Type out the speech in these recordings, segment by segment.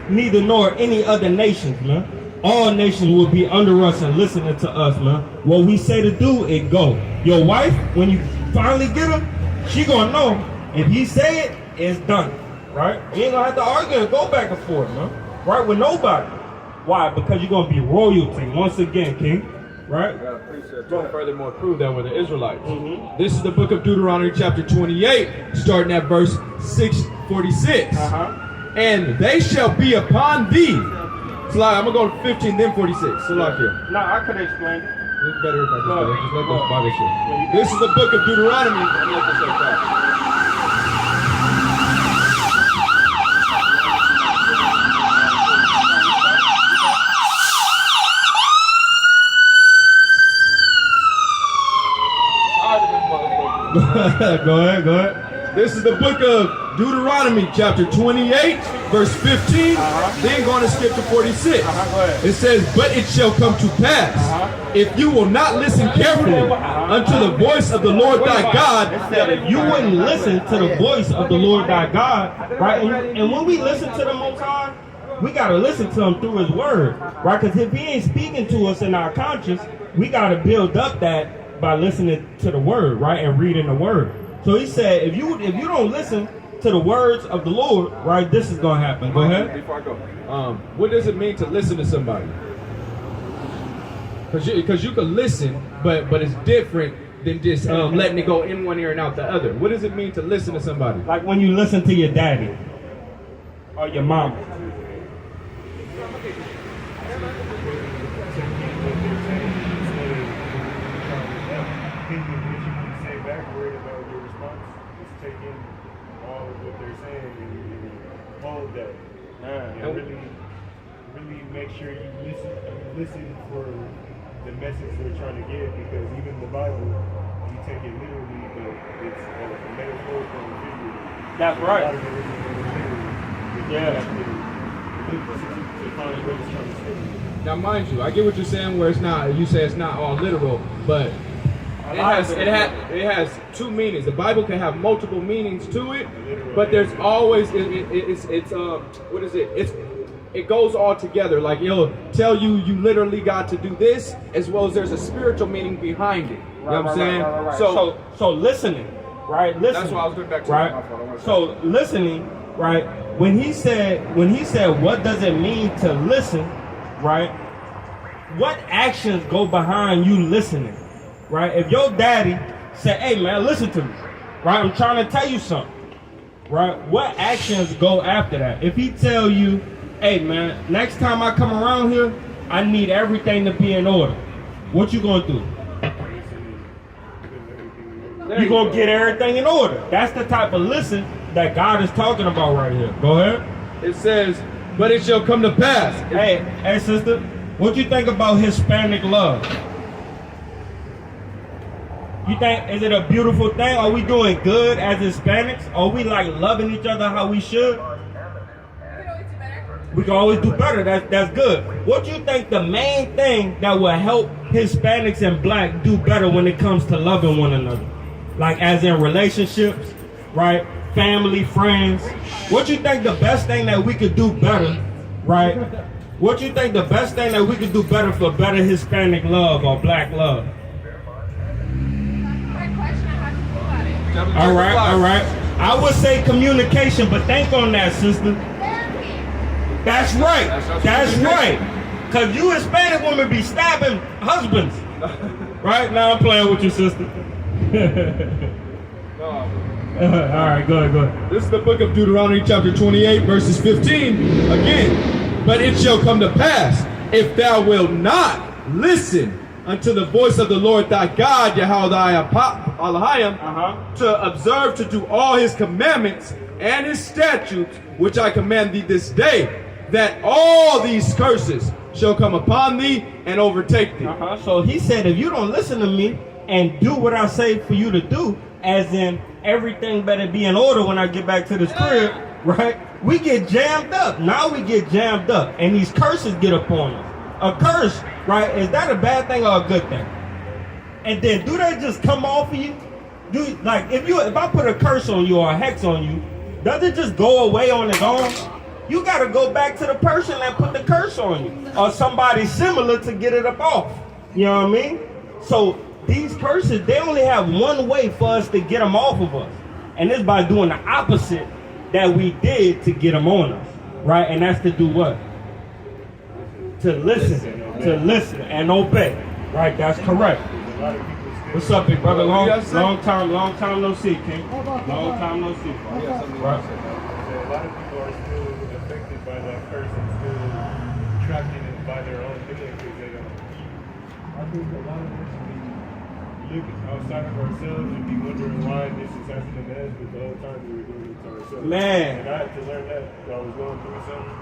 neither nor any other nations, man. All nations will be under us and listening to us, man. What we say to do, it go. Your wife, when you finally get her, she gonna know. If he say it, it's done, right? You ain't gonna have to argue and go back and forth, man. Right, with nobody. Why? Because you're gonna be royalty once again, King. Right? To furthermore prove that we're the Israelites. This is the book of Deuteronomy chapter 28, starting at verse 646. And they shall be upon thee. So like, I'm going to go to 15, then 46. So like here. No, I could explain it. It's better if I just let this bother shit. This is the book of Deuteronomy. I'm gonna let this like that. Go ahead. This is the book of Deuteronomy, chapter 28, verse 15. Then going to skip to 46. Go ahead. It says, but it shall come to pass, if you will not listen carefully unto the voice of the Lord thy God. It said if you wouldn't listen to the voice of the Lord thy God, right? And when we listen to the Most High, we got to listen to him through his word, right? Because if he ain't speaking to us in our conscience, we got to build up that by listening to the word, right, and reading the word. So he said, if you don't listen to the words of the Lord, right, this is gonna happen. Go ahead. Before I go, what does it mean to listen to somebody? Because you can listen, but it's different than just letting it go in one ear and out the other. What does it mean to listen to somebody? Like when you listen to your daddy or your mama. And really make sure you listen for the message they're trying to give, because even the Bible, you take it literally, but it's a metaphorical and figurative. That's right. Now, mind you, I get what you're saying. Where it's not, you say it's not all literal, but it has two meanings. The Bible can have multiple meanings to it, but there's always it goes all together. Like it'll tell you literally got to do this, as well as there's a spiritual meaning behind it. You know what I'm saying? Right. So listening, right? Listening. That's why I was going back to right. So listening, right? When he said, what does it mean to listen, right? What actions go behind you listening? Right? If your daddy said, hey man, listen to me, right? I'm trying to tell you something, right? What actions go after that? If he tell you, hey man, next time I come around here, I need everything to be in order. What you gonna do? You gonna get everything in order. That's the type of listen that God is talking about right here. Go ahead. It says, but it shall come to pass. Hey sister, what you think about Hispanic love? You think, is it a beautiful thing? Are we doing good as Hispanics? Are we like loving each other how we should? We can always do better. That's good. What do you think the main thing that will help Hispanics and black do better when it comes to loving one another? Like as in relationships, right? Family, friends. What you think the best thing that we could do better, right? What you think the best thing that we could do better for better Hispanic love or black love? All right. I would say communication, but think on that, sister. That's right. Because you Hispanic women be stabbing husbands. Right? Now I'm playing with you, sister. All right, go ahead. This is the book of Deuteronomy chapter 28, verses 15. Again, but it shall come to pass, if thou wilt not listen unto the voice of the Lord thy God, Yahweh Elohim, to observe to do all his commandments and his statutes, which I command thee this day, that all these curses shall come upon thee and overtake thee. So he said, if you don't listen to me and do what I say for you to do, as in everything better be in order when I get back to this crib, right? We get jammed up. Now we get jammed up, and these curses get upon us. A curse, right? Is that a bad thing or a good thing? And then do they just come off of you? If I put a curse on you or a hex on you, does it just go away on its own? you got to go back to the person that put the curse on you, or somebody similar to get it up off. You know what I mean? So these curses, they only have one way for us to get them off of us, and it's by doing the opposite that we did to get them on us, right? And that's to do what? To listen and obey, right? That's correct. What's up, big brother? Long time no see, King. Long time no see. Right. A lot of people are still affected by that curse and still trapped in it by their own doing because they don't. I think a lot of us look outside of ourselves and be wondering why this is happening to us, but the whole time we were doing it to ourselves. Man. And I had to learn that while I was going through something.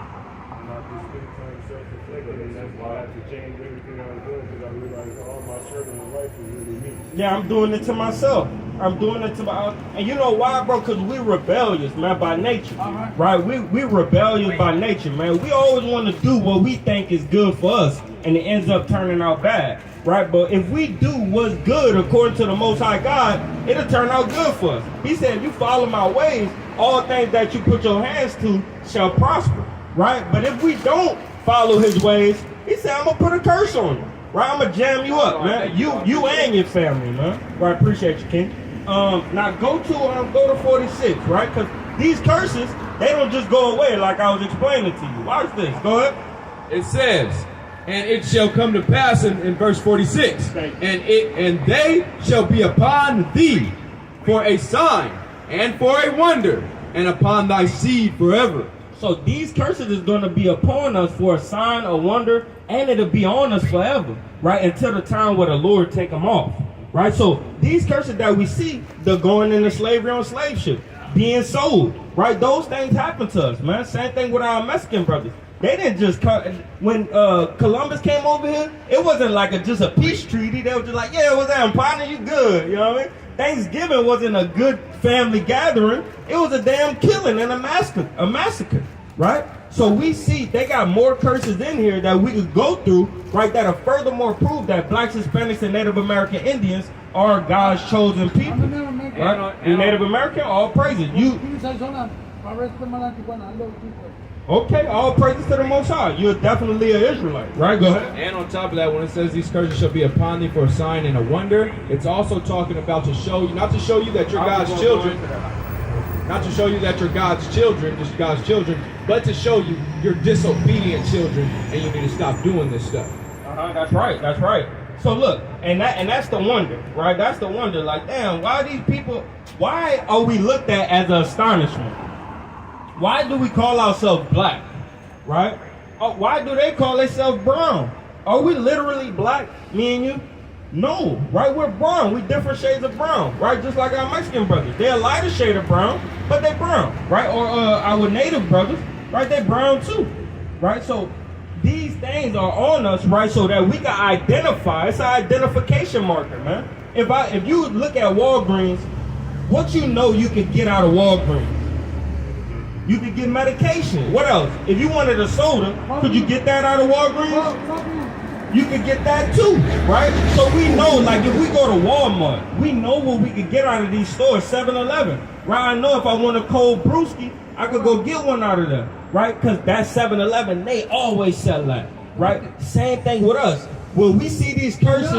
And I just spent time self-reflecting, and that's why I had to change everything I was doing because I realized all my struggle in life was really me. Yeah, I'm doing it to myself. I'm doing it to my, and you know why, bro? Because we rebellious, man, by nature, right? We rebellious by nature, man. We always want to do what we think is good for us, and it ends up turning out bad, right? But if we do what's good according to the Most High God, it'll turn out good for us. He said, if you follow my ways, all things that you put your hands to shall prosper, right? But if we don't follow his ways, he said, I'm going to put a curse on you. Right, I'm gonna jam you up, man. You and your family, man. Right, appreciate you, King. Now go to 46, right? Because these curses, they don't just go away like I was explaining to you. Watch this. Go ahead. It says, and it shall come to pass in verse 46, and they shall be upon thee for a sign and for a wonder, and upon thy seed forever. So these curses is going to be upon us for a sign, a wonder, and it'll be on us forever, right? Until the time where the Lord take them off, right? So these curses that we see, they're going into slavery on slave ship, being sold, right? Those things happen to us, man. Same thing with our Mexican brothers. They didn't just come, when Columbus came over here, it wasn't like just a peace treaty. They were just like, yeah, what's that, I'm partner, you good, you know what I mean? Thanksgiving wasn't a good family gathering. It was a damn killing and a massacre, right? So we see they got more curses in here that we could go through, right, that are furthermore prove that blacks, Hispanics, and Native American Indians are God's chosen people. Right? You Native American, all praises. Okay, all praises to the Most High. You're definitely an Israelite, right? Go ahead. And on top of that, when it says these curses shall be upon thee for a sign and a wonder, it's also talking about to show you, not to show you that you're God's children, not to show you that you're God's children, just God's children, but to show you you're disobedient children and you need to stop doing this stuff. That's right. That's right. So look, and that's the wonder, right? That's the wonder. Like, damn, why are we looked at as an astonishment? Why do we call ourselves black, right? Why do they call themselves brown? Are we literally black, me and you? No, right? We're brown. We different shades of brown, right? Just like our Mexican brothers. They're a lighter shade of brown, but they're brown, right? Or our native brothers, right? They're brown too, right? So these things are on us, right? So that we can identify. It's an identification marker, man. If you look at Walgreens, what you know you can get out of Walgreens? You could get medication. What else? If you wanted a soda, could you get that out of Walgreens? You could get that too, right? So we know, like if we go to Walmart, we know what we could get out of these stores, 7-Eleven, right? I know if I want a cold brewski, I could go get one out of there, right? Because that 7-Eleven, they always sell that, right? Same thing with us. When we see these curses,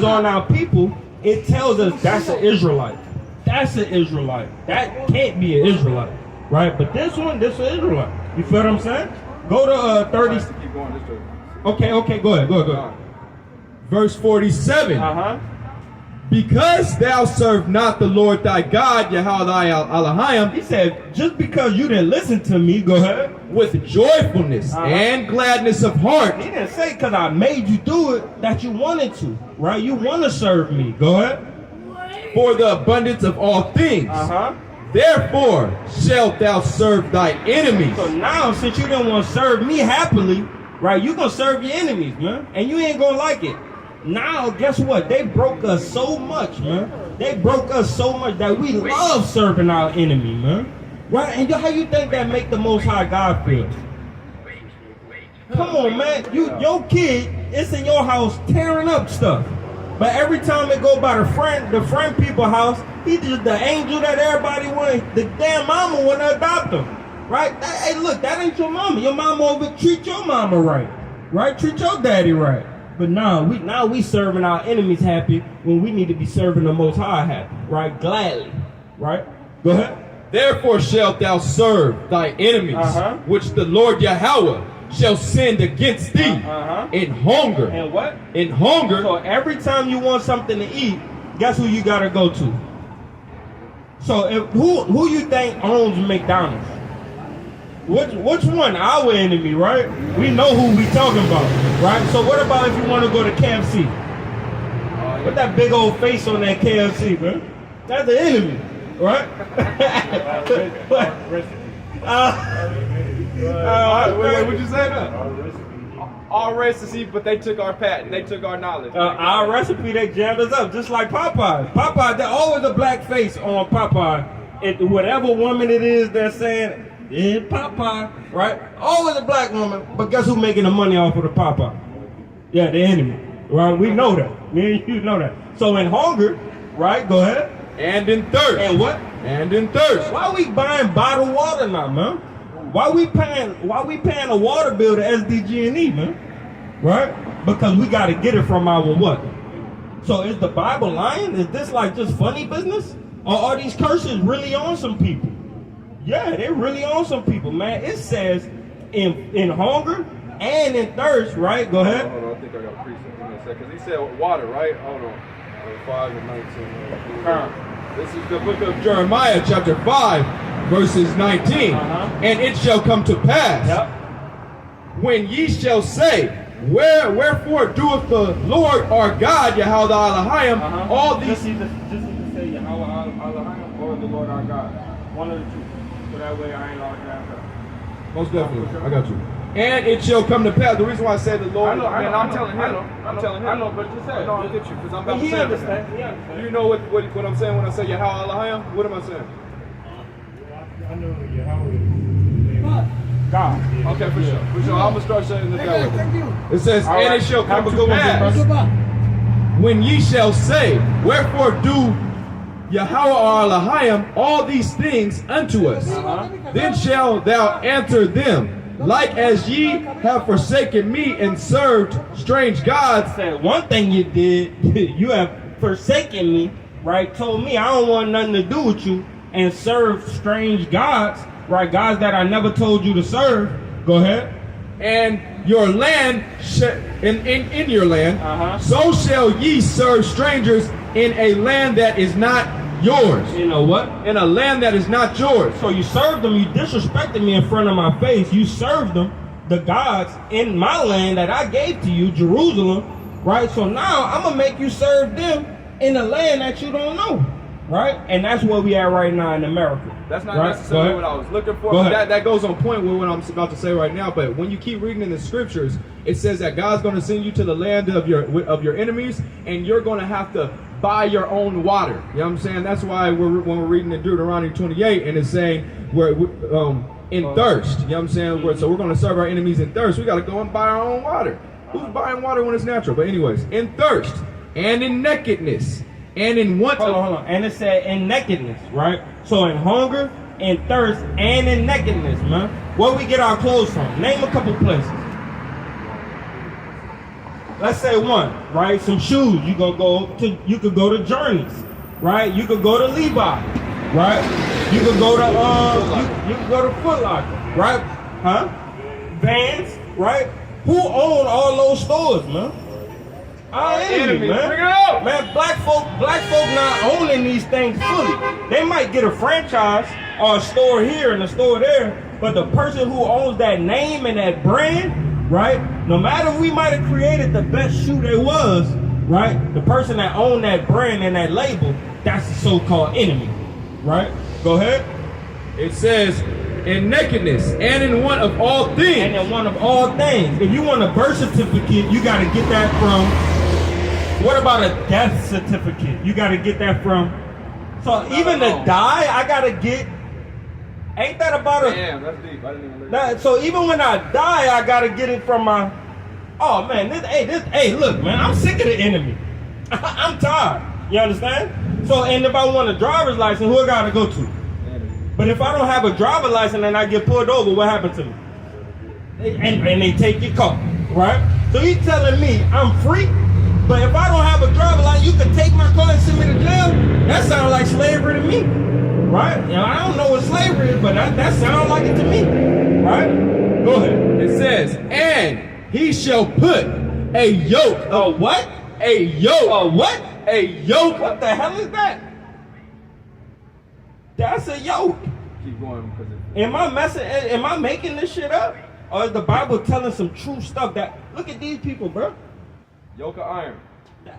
on our people, it tells us that's an Israelite. That's an Israelite. That can't be an Israelite, right? But this is an Israelite. You feel what I'm saying? Go to 30. Okay, go ahead. Verse 47. Because thou serve not the Lord thy God, Yahweh thy Elohim. He said, just because you didn't listen to me, go ahead. With joyfulness and gladness of heart. He didn't say because I made you do it that you wanted to, right? You want to serve me. Go ahead. For the abundance of all things. Therefore shalt thou serve thy enemies. So now, since you didn't want to serve me happily, right, you're going to serve your enemies, man. And you ain't going to like it. Now, guess what? They broke us so much, man. They broke us so much that we love serving our enemy, man. Right? And how you think that make the Most High God feel? Come on, man. Your kid, it's in your house tearing up stuff. But every time they go by the friend people's house, he just the angel that everybody wanted. The damn mama want to adopt him. right? Hey, look, that ain't your mama. Your mama over treat your mama right, right? Treat your daddy right. But now we serving our enemies happy when we need to be serving the Most High happy, right? Gladly, right? Go ahead. Therefore shalt thou serve thy enemies, which the Lord Yahweh shall send against thee in hunger. And what? In hunger. So every time you want something to eat, guess who you gotta go to? So who you think owns McDonald's? Which one? Our enemy, right? We know who we talking about, right? So what about if you want to go to KFC? Put that big old face on that KFC, man. That's the enemy, right? Wait, what'd you say now? Our recipe, but they took our patent. They took our knowledge. Our recipe, they jammed us up, just like Popeye. Popeye, there's always a black face on Popeye. Whatever woman it is they're saying, yeah, Popeye, right? Always a black woman, but guess who's making the money off of the Popeye? Yeah, the enemy, right? We know that. Me and you know that. So in hunger, right? Go ahead. And in thirst. And what? And in thirst. Why we buying bottled water now, man? Why we paying a water bill to SDG&E, man? Right? Because we got to get it from our what? So is the Bible lying? Is this like just funny business? Or are these curses really on some people? Yeah, they're really on some people, man. It says in hunger and in thirst, right? Go ahead. Hold on, I think I got a precept. Give me a second. He said water, right? Hold on. 5 and 19. This is the book of Jeremiah, chapter 5, verses 19. And it shall come to pass, when ye shall say, wherefore doeth the Lord our God, Yahweh Elohim, all these... Just need to say Yahweh Elohim or the Lord our God. One of the two. So that way I ain't all jammed up. Most definitely. I got you. And it shall come to pass. The reason why I said the Lord... I'm telling him. I know, but just say it. No, I'll get you, because I'm about to say it. He understands. You know what I'm saying when I say Yahweh Elohim? What am I saying? I know Yahweh. God. Okay, for sure. For sure. I'm going to start saying this that way. It says, and it shall come to pass, when ye shall say, wherefore do Yahweh Elohim all these things unto us, then shall thou answer them, like as ye have forsaken me and served strange gods. Said one thing you did, you have forsaken me, right? Told me I don't want nothing to do with you and serve strange gods, right? Gods that I never told you to serve. Go ahead. And your land, in your land, so shall ye serve strangers in a land that is not yours. You know what? In a land that is not yours. So you served them, you disrespected me in front of my face. You served them, the gods in my land that I gave to you, Jerusalem, right? So now I'm going to make you serve them in a land that you don't know, right? And that's where we at right now in America. That's not necessarily what I was looking for. But that goes on point with what I'm about to say right now. But when you keep reading in the scriptures, it says that God's going to send you to the land of your enemies, and you're going to have to buy your own water. You know what I'm saying? That's why when we're reading in Deuteronomy 28, and it's saying we're in thirst. You know what I'm saying? So we're going to serve our enemies in thirst. We got to go and buy our own water. Who's buying water when it's natural? But anyways, in thirst and in nakedness and in want. Hold on. And it said in nakedness, right? So in hunger, in thirst, and in nakedness, man. Where we get our clothes from? Name a couple places. Let's say one, right? Some shoes. You could go to Journeys, right? You could go to Levi, right? You could go to you could go to Foot Locker, right? Huh? Vans, right? Who own all those stores, man? Our enemy, man. Bring it out. Man, black folk not owning these things fully. They might get a franchise or a store here and a store there, but the person who owns that name and that brand, right? No matter we might have created the best shoe there was, right? The person that owned that brand and that label, that's the so-called enemy, right? Go ahead. It says, in nakedness and in want of all things. And in want of all things. If you want a birth certificate, you got to get that from... What about a death certificate? You got to get that from... So even to die, I got to get... Ain't that about a... Damn, that's deep. I didn't even look at that. So even when I die, I got to get it from my... Oh, man. Hey, look, man. I'm sick of the enemy. I'm tired. You understand? So, and if I want a driver's license, who I got to go to? But if I don't have a driver license and I get pulled over, what happens to me? And they take your car, right? So you telling me I'm free, but if I don't have a driver license, you can take my car and send me to jail? That sounds like slavery to me, right? You know, I don't know what slavery is, but that sounds like it to me, right? Go ahead. It says, and he shall put a yoke of what? A yoke. What? A yoke. What the hell is that? That's a yoke. Keep going because Am I messing? Am I making this shit up? Or is the Bible telling some true stuff that, look at these people, bro. yoke of iron.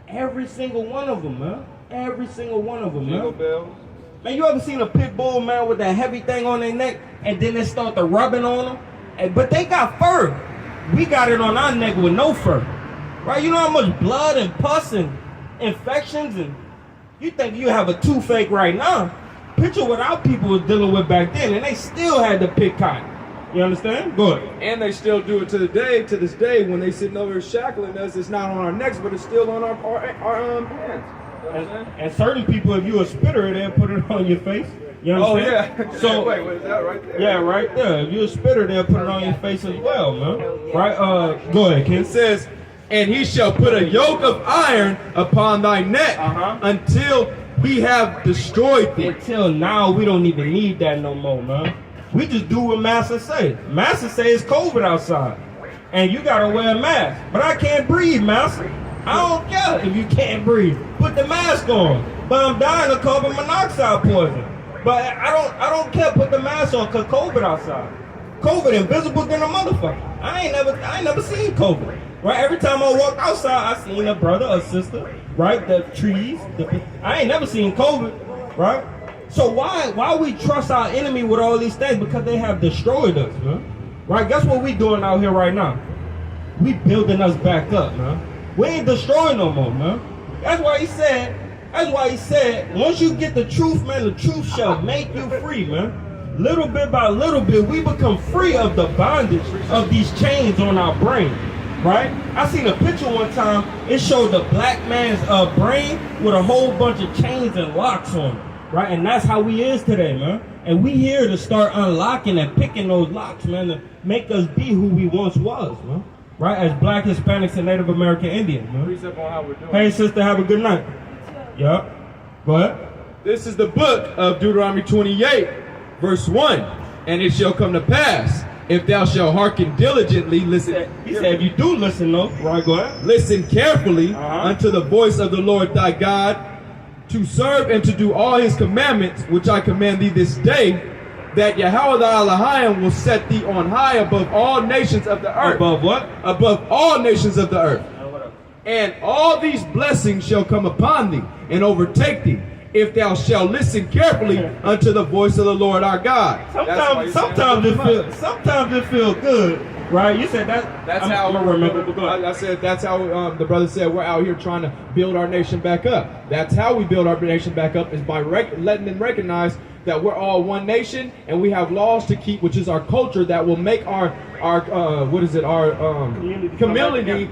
Every single one of them, man. Every single one of them, Jingle man. bells. Man, you ever seen a pit bull, man, with that heavy thing on their neck, and then they start to rubbing on them? But they got fur. We got it on our neck with no fur. Right? You know how much blood and pus and infections, and you think you have a toothache right now. Picture what our people was dealing with back then, and they still had the pit cotton. You understand? Go ahead. And they still do it to this day, when they sitting over here shackling us. It's not on our necks, but it's still on our hands. You know And certain people, if you a spitter, they'll put it on your face. You understand? Oh yeah. So wait, what is that right there? yeah, right there. If you a spitter, they'll put it on your face as well, man. Right? Go ahead, kid. It says, and he shall put a yoke of iron upon thy neck until he have destroyed thee. Until now, we don't even need that no more, man. We just do what Master say. Master say it's COVID outside, and you gotta wear a mask. But I can't breathe, Master. I don't care if you can't breathe. Put the mask on. But I'm dying of carbon monoxide poison. But I don't care. Put the mask on, cause COVID outside. COVID invisible than a motherfucker. I ain't never seen COVID. Right? Every time I walk outside, I seen a brother or sister. Right? The trees. I ain't never seen COVID. Right? So why we trust our enemy with all these things? Because they have destroyed us, man. Right? Guess what we doing out here right now? We building us back up, man. We ain't destroying no more, man. That's why he said, once you get the truth, man, the truth shall make you free, man. Little bit by little bit, we become free of the bondage of these chains on our brain, right? I seen a picture one time, it showed the black man's brain with a whole bunch of chains and locks on it, right? And that's how we is today, man. And we here to start unlocking and picking those locks, man, to make us be who we once was, man. Right, as Black, Hispanics, and Native American Indians, man. Precept on how we're doing. Hey, sister, have a good night. Yep. Go ahead. This is the book of Deuteronomy 28, verse 1. And it shall come to pass, if thou shalt hearken diligently, listen. He said, if you do listen, though. Right, go ahead. Listen carefully unto the voice of the Lord thy God, to serve and to do all his commandments, which I command thee this day, that Yahweh thy Elohim will set thee on high above all nations of the earth. Above what? Above all nations of the earth. And all these blessings shall come upon thee and overtake thee, if thou shalt listen carefully unto the voice of the Lord our God. Sometimes it feels good, right? You said that. That's I'm how. gonna remember. I said that's how the brother said we're out here trying to build our nation back up. That's how we build our nation back up, is by letting them recognize that we're all one nation and we have laws to keep, which is our culture that will make our community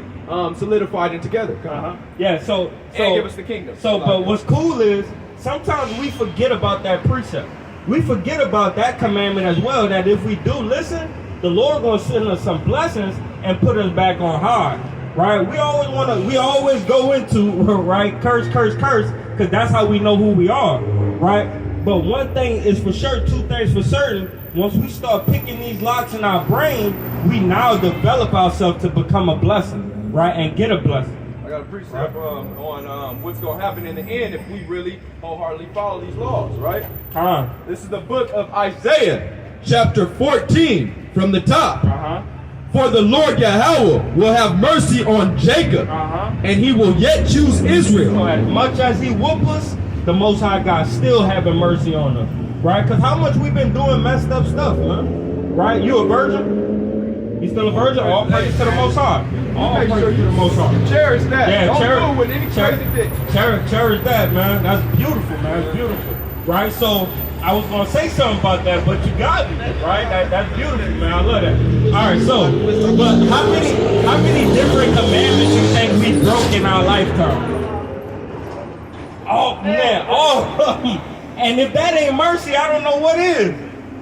solidified and together. Yeah. So give us the kingdom. So, but what's cool is sometimes we forget about that precept. We forget about that commandment as well. That if we do listen, the Lord gonna send us some blessings and put us back on high. Right? We always go into right curse, because that's how we know who we are. Right? But one thing is for sure, two things for certain. Once we start picking these locks in our brain, we now develop ourselves to become a blessing, right? And get a blessing. I got a precept on what's going to happen in the end if we really wholeheartedly follow these laws, right? This is the book of Isaiah, chapter 14, from the top. For the Lord Yahweh will have mercy on Jacob, and he will yet choose Israel. So as much as he whoop us, the Most High God still having mercy on us, right? Because how much we've been doing messed up stuff, man, right? You a virgin? You still a virgin? All praise to the Most High. All praise to the Most High. Cherish that. Yeah, Don't do it with any crazy thing. Cherish that, man. That's beautiful, man. It's beautiful, right? So I was gonna say something about that, but you got me, right? That's beautiful, man. I love that. All right, so, but how many different commandments you think we broke in our lifetime? Oh man, And if that ain't mercy, I don't know what is.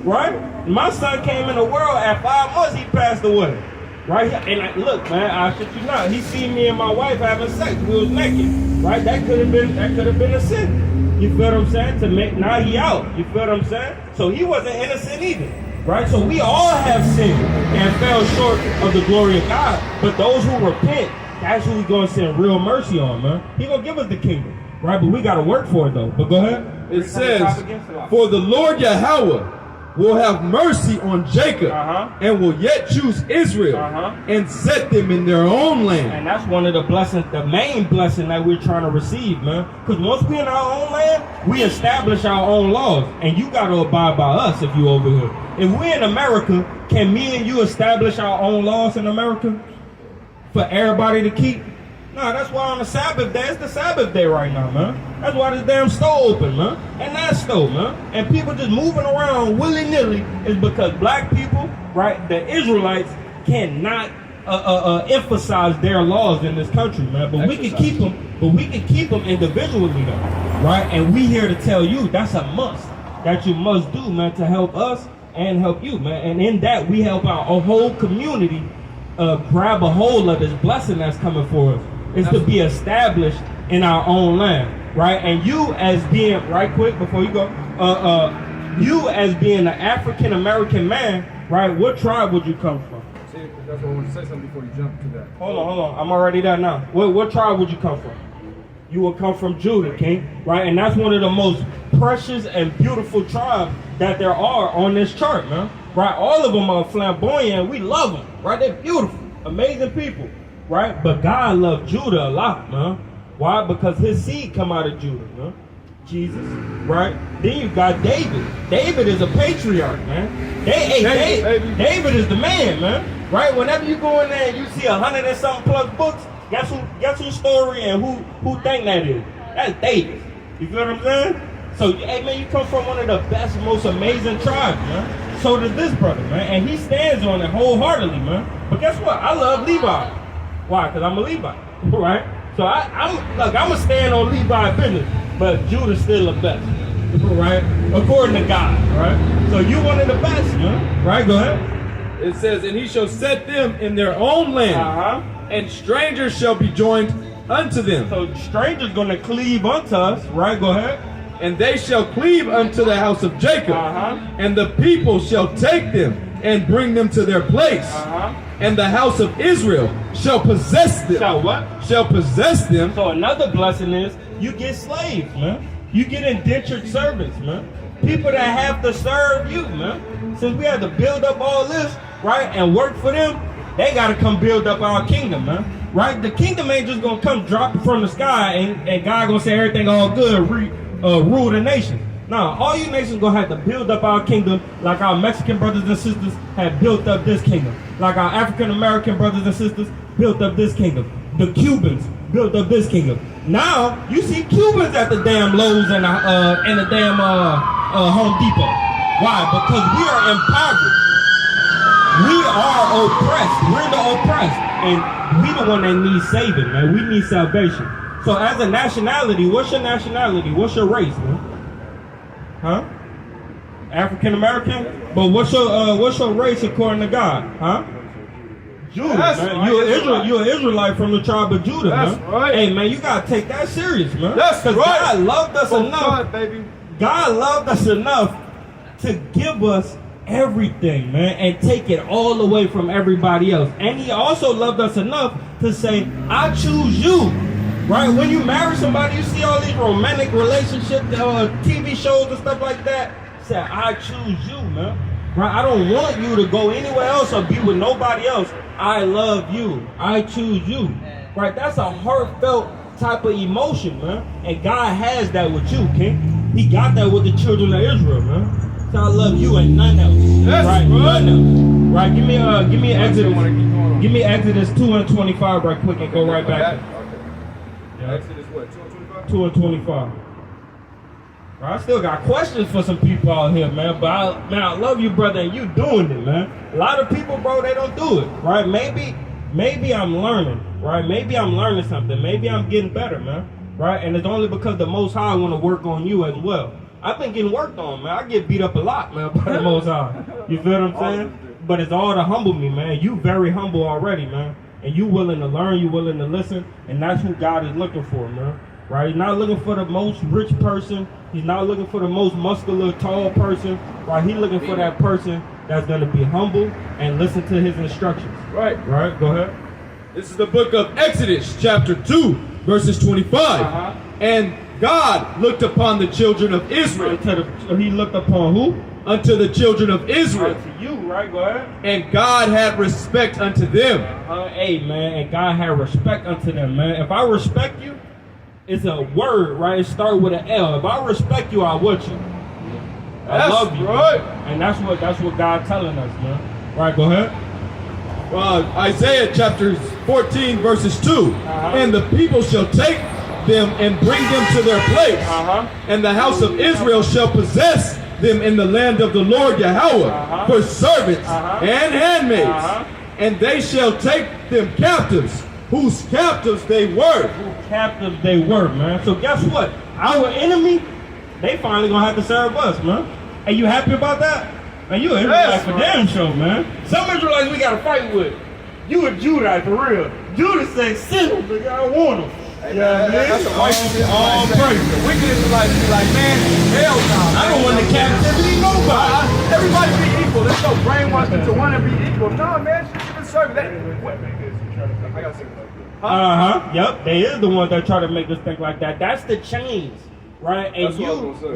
Right? My son came in the world at 5 months, he passed away. Right? And look, man, I shit you not. He seen me and my wife having sex. We was naked. Right? That could have been a sin. You feel what I'm saying? To make now he out. You feel what I'm saying? So he wasn't innocent either. Right? So we all have sinned and fell short of the glory of God. But those who repent, that's who we're gonna send real mercy on, man. He gonna give us the kingdom. Right? But we gotta work for it though. But go ahead. It says, for the Lord Yahweh will have mercy on Jacob and will yet choose Israel and set them in their own land. And that's one of the blessings, the main blessing that we're trying to receive, man. Because once we're in our own land, we establish our own laws. And you got to abide by us if you over here. If we're in America, can me and you establish our own laws in America for everybody to keep? No, that's why on the Sabbath day, it's the Sabbath day right now, man. That's why this damn store open, man. And that store, man. And people just moving around willy-nilly is because black people, right, the Israelites cannot emphasize their laws in this country, man. But we can keep them, individually, though, right? And we here to tell you that's a must, that you must do, man, to help us and help you, man. And in that, we help our whole community grab a hold of this blessing that's coming for us. Is to be established in our own land, right? And you as being, right quick before you go, you as being an African American man, right? What tribe would you come from? See, that's what I want to say something before you jump to that. Hold on. I'm already there now. What tribe would you come from? You will come from Judah, King, right? And that's one of the most precious and beautiful tribes that there are on this chart, man. Right? All of them are flamboyant. We love them, right? They're beautiful, amazing people. Right? But God loved Judah a lot, man. Why? Because his seed come out of Judah, man. Jesus, right? Then you got David. David is a patriarch, man. David is the man, man. Right? Whenever you go in there and you see 100 and something plus books, guess whose story and who think that is? That's David. You feel what I'm saying? So, hey, man, you come from one of the best, most amazing tribes, man. So does this brother, man. And he stands on it wholeheartedly, man. But guess what? I love Levi. Why? Because I'm a Levite, right? So I'm going to stand on Levi's business, but Judah's still the best, right? According to God, right? So you one of the best, man. Right? Go ahead. It says, and he shall set them in their own land, and strangers shall be joined unto them. So strangers going to cleave unto us, right? Go ahead. And they shall cleave unto the house of Jacob, and the people shall take them and bring them to their place. And the house of Israel shall possess them. Shall what? Shall possess them. So another blessing is you get slaves, man. You get indentured servants, man. People that have to serve you, man. Since we had to build up all this, right, and work for them, they got to come build up our kingdom, man. Right? The kingdom ain't just going to come drop from the sky and God going to say everything all good, rule the nation. Now, all you nations gonna have to build up our kingdom like our Mexican brothers and sisters have built up this kingdom. Like our African American brothers and sisters built up this kingdom. The Cubans built up this kingdom. Now, you see Cubans at the damn Lowe's and the damn Home Depot. Why? Because we are impoverished. We are oppressed. We're the oppressed. And we the one that needs saving, man. We need salvation. So as a nationality, what's your nationality? What's your race, man? Huh? African American? But what's your race according to God? Huh? Judah, man. Right. You're an Israelite from the tribe of Judah, that's man. Right. Hey, man, you gotta take that serious, man. That's right. God loved us enough. God, baby. God loved us enough to give us everything, man, and take it all away from everybody else. And he also loved us enough to say, I choose you. Right? When you marry somebody, you see all these romantic relationships, TV shows and stuff like that. Say, I choose you, man. Right? I don't want you to go anywhere else or be with nobody else. I love you. I choose you. Right? That's a heartfelt type of emotion, man. And God has that with you, King. He got that with the children of Israel, man. So I love you and none else. That's right? None else. Right? Give me Exodus. Give me Exodus 2:25 right quick and go right back. Exodus what, 2:25? 2:25. I still got questions for some people out here, man. But I love you, brother, and you doing it, man. A lot of people, bro, they don't do it, right? Maybe I'm learning, right? Maybe I'm learning something. Maybe I'm getting better, man, right? And it's only because the Most High want to work on you as well, I've been getting worked on, man. I get beat up a lot, man, by the Most High. You feel what I'm saying? But it's all to humble me, man. You very humble already, man. And you willing to learn, you willing to listen, and that's who God is looking for, man. Right? He's not looking for the most rich person. He's not looking for the most muscular, tall person. Right? He's looking for that person that's going to be humble and listen to his instructions. Right. Right? Go ahead. This is the book of Exodus, chapter 2, verses 25. And God looked upon the children of Israel. He looked upon who? Unto the children of Israel. To you, right? Go ahead. And God had respect unto them. Hey, man, and God had respect unto them, man. If I respect you, it's a word, right? It starts with an L. If I respect you, I want you. I love you. Right. And that's what God telling us, man. Right, go ahead. Isaiah chapter 14, verses 2. And the people shall take them and bring them to their place. And the house of Israel shall possess them in the land of the Lord Yahweh for servants and handmaids. And they shall take them captives, whose captives they were. Whose captives they were, man. So guess what? Our enemy, they finally gonna have to serve us, man. Are you happy about that? Man, you an Israelite for damn sure, man. Some Israelites we gotta fight with. You a Judite for real. Judah said, send them, nigga, I want them. Yeah, that's a white all praise. The wicked Israelites be like, man, hell no. I don't want the captivity, nobody. Everybody be equal. Let's go brainwash them to want to be equal. No, man, you can serve that. I gotta say that. Yep, they is the ones that try to make us think like that. That's the chains, right? And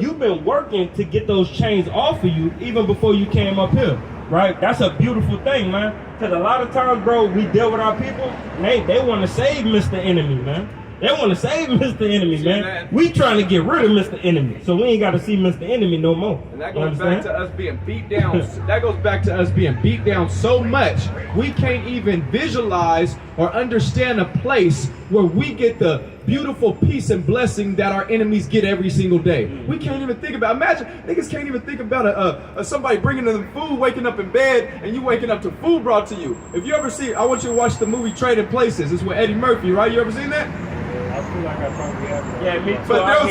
you've been working to get those chains off of you even before you came up here, right? That's a beautiful thing, man. Because a lot of times, bro, we deal with our people, and they want to save Mr. Enemy, man. They want to save Mr. Enemy, man. We trying to get rid of Mr. Enemy, so we ain't got to see Mr. Enemy no more. And that goes back to us being beat down. That goes back to us being beat down so much we can't even visualize or understand a place where we get the beautiful peace and blessing that our enemies get every single day. We can't even think about. Imagine niggas can't even think about somebody bringing them food, waking up in bed, and you waking up to food brought to you. If you ever see, I want you to watch the movie Trading Places. It's with Eddie Murphy, right? You ever seen that? I feel like I probably have. Yeah, me too. But there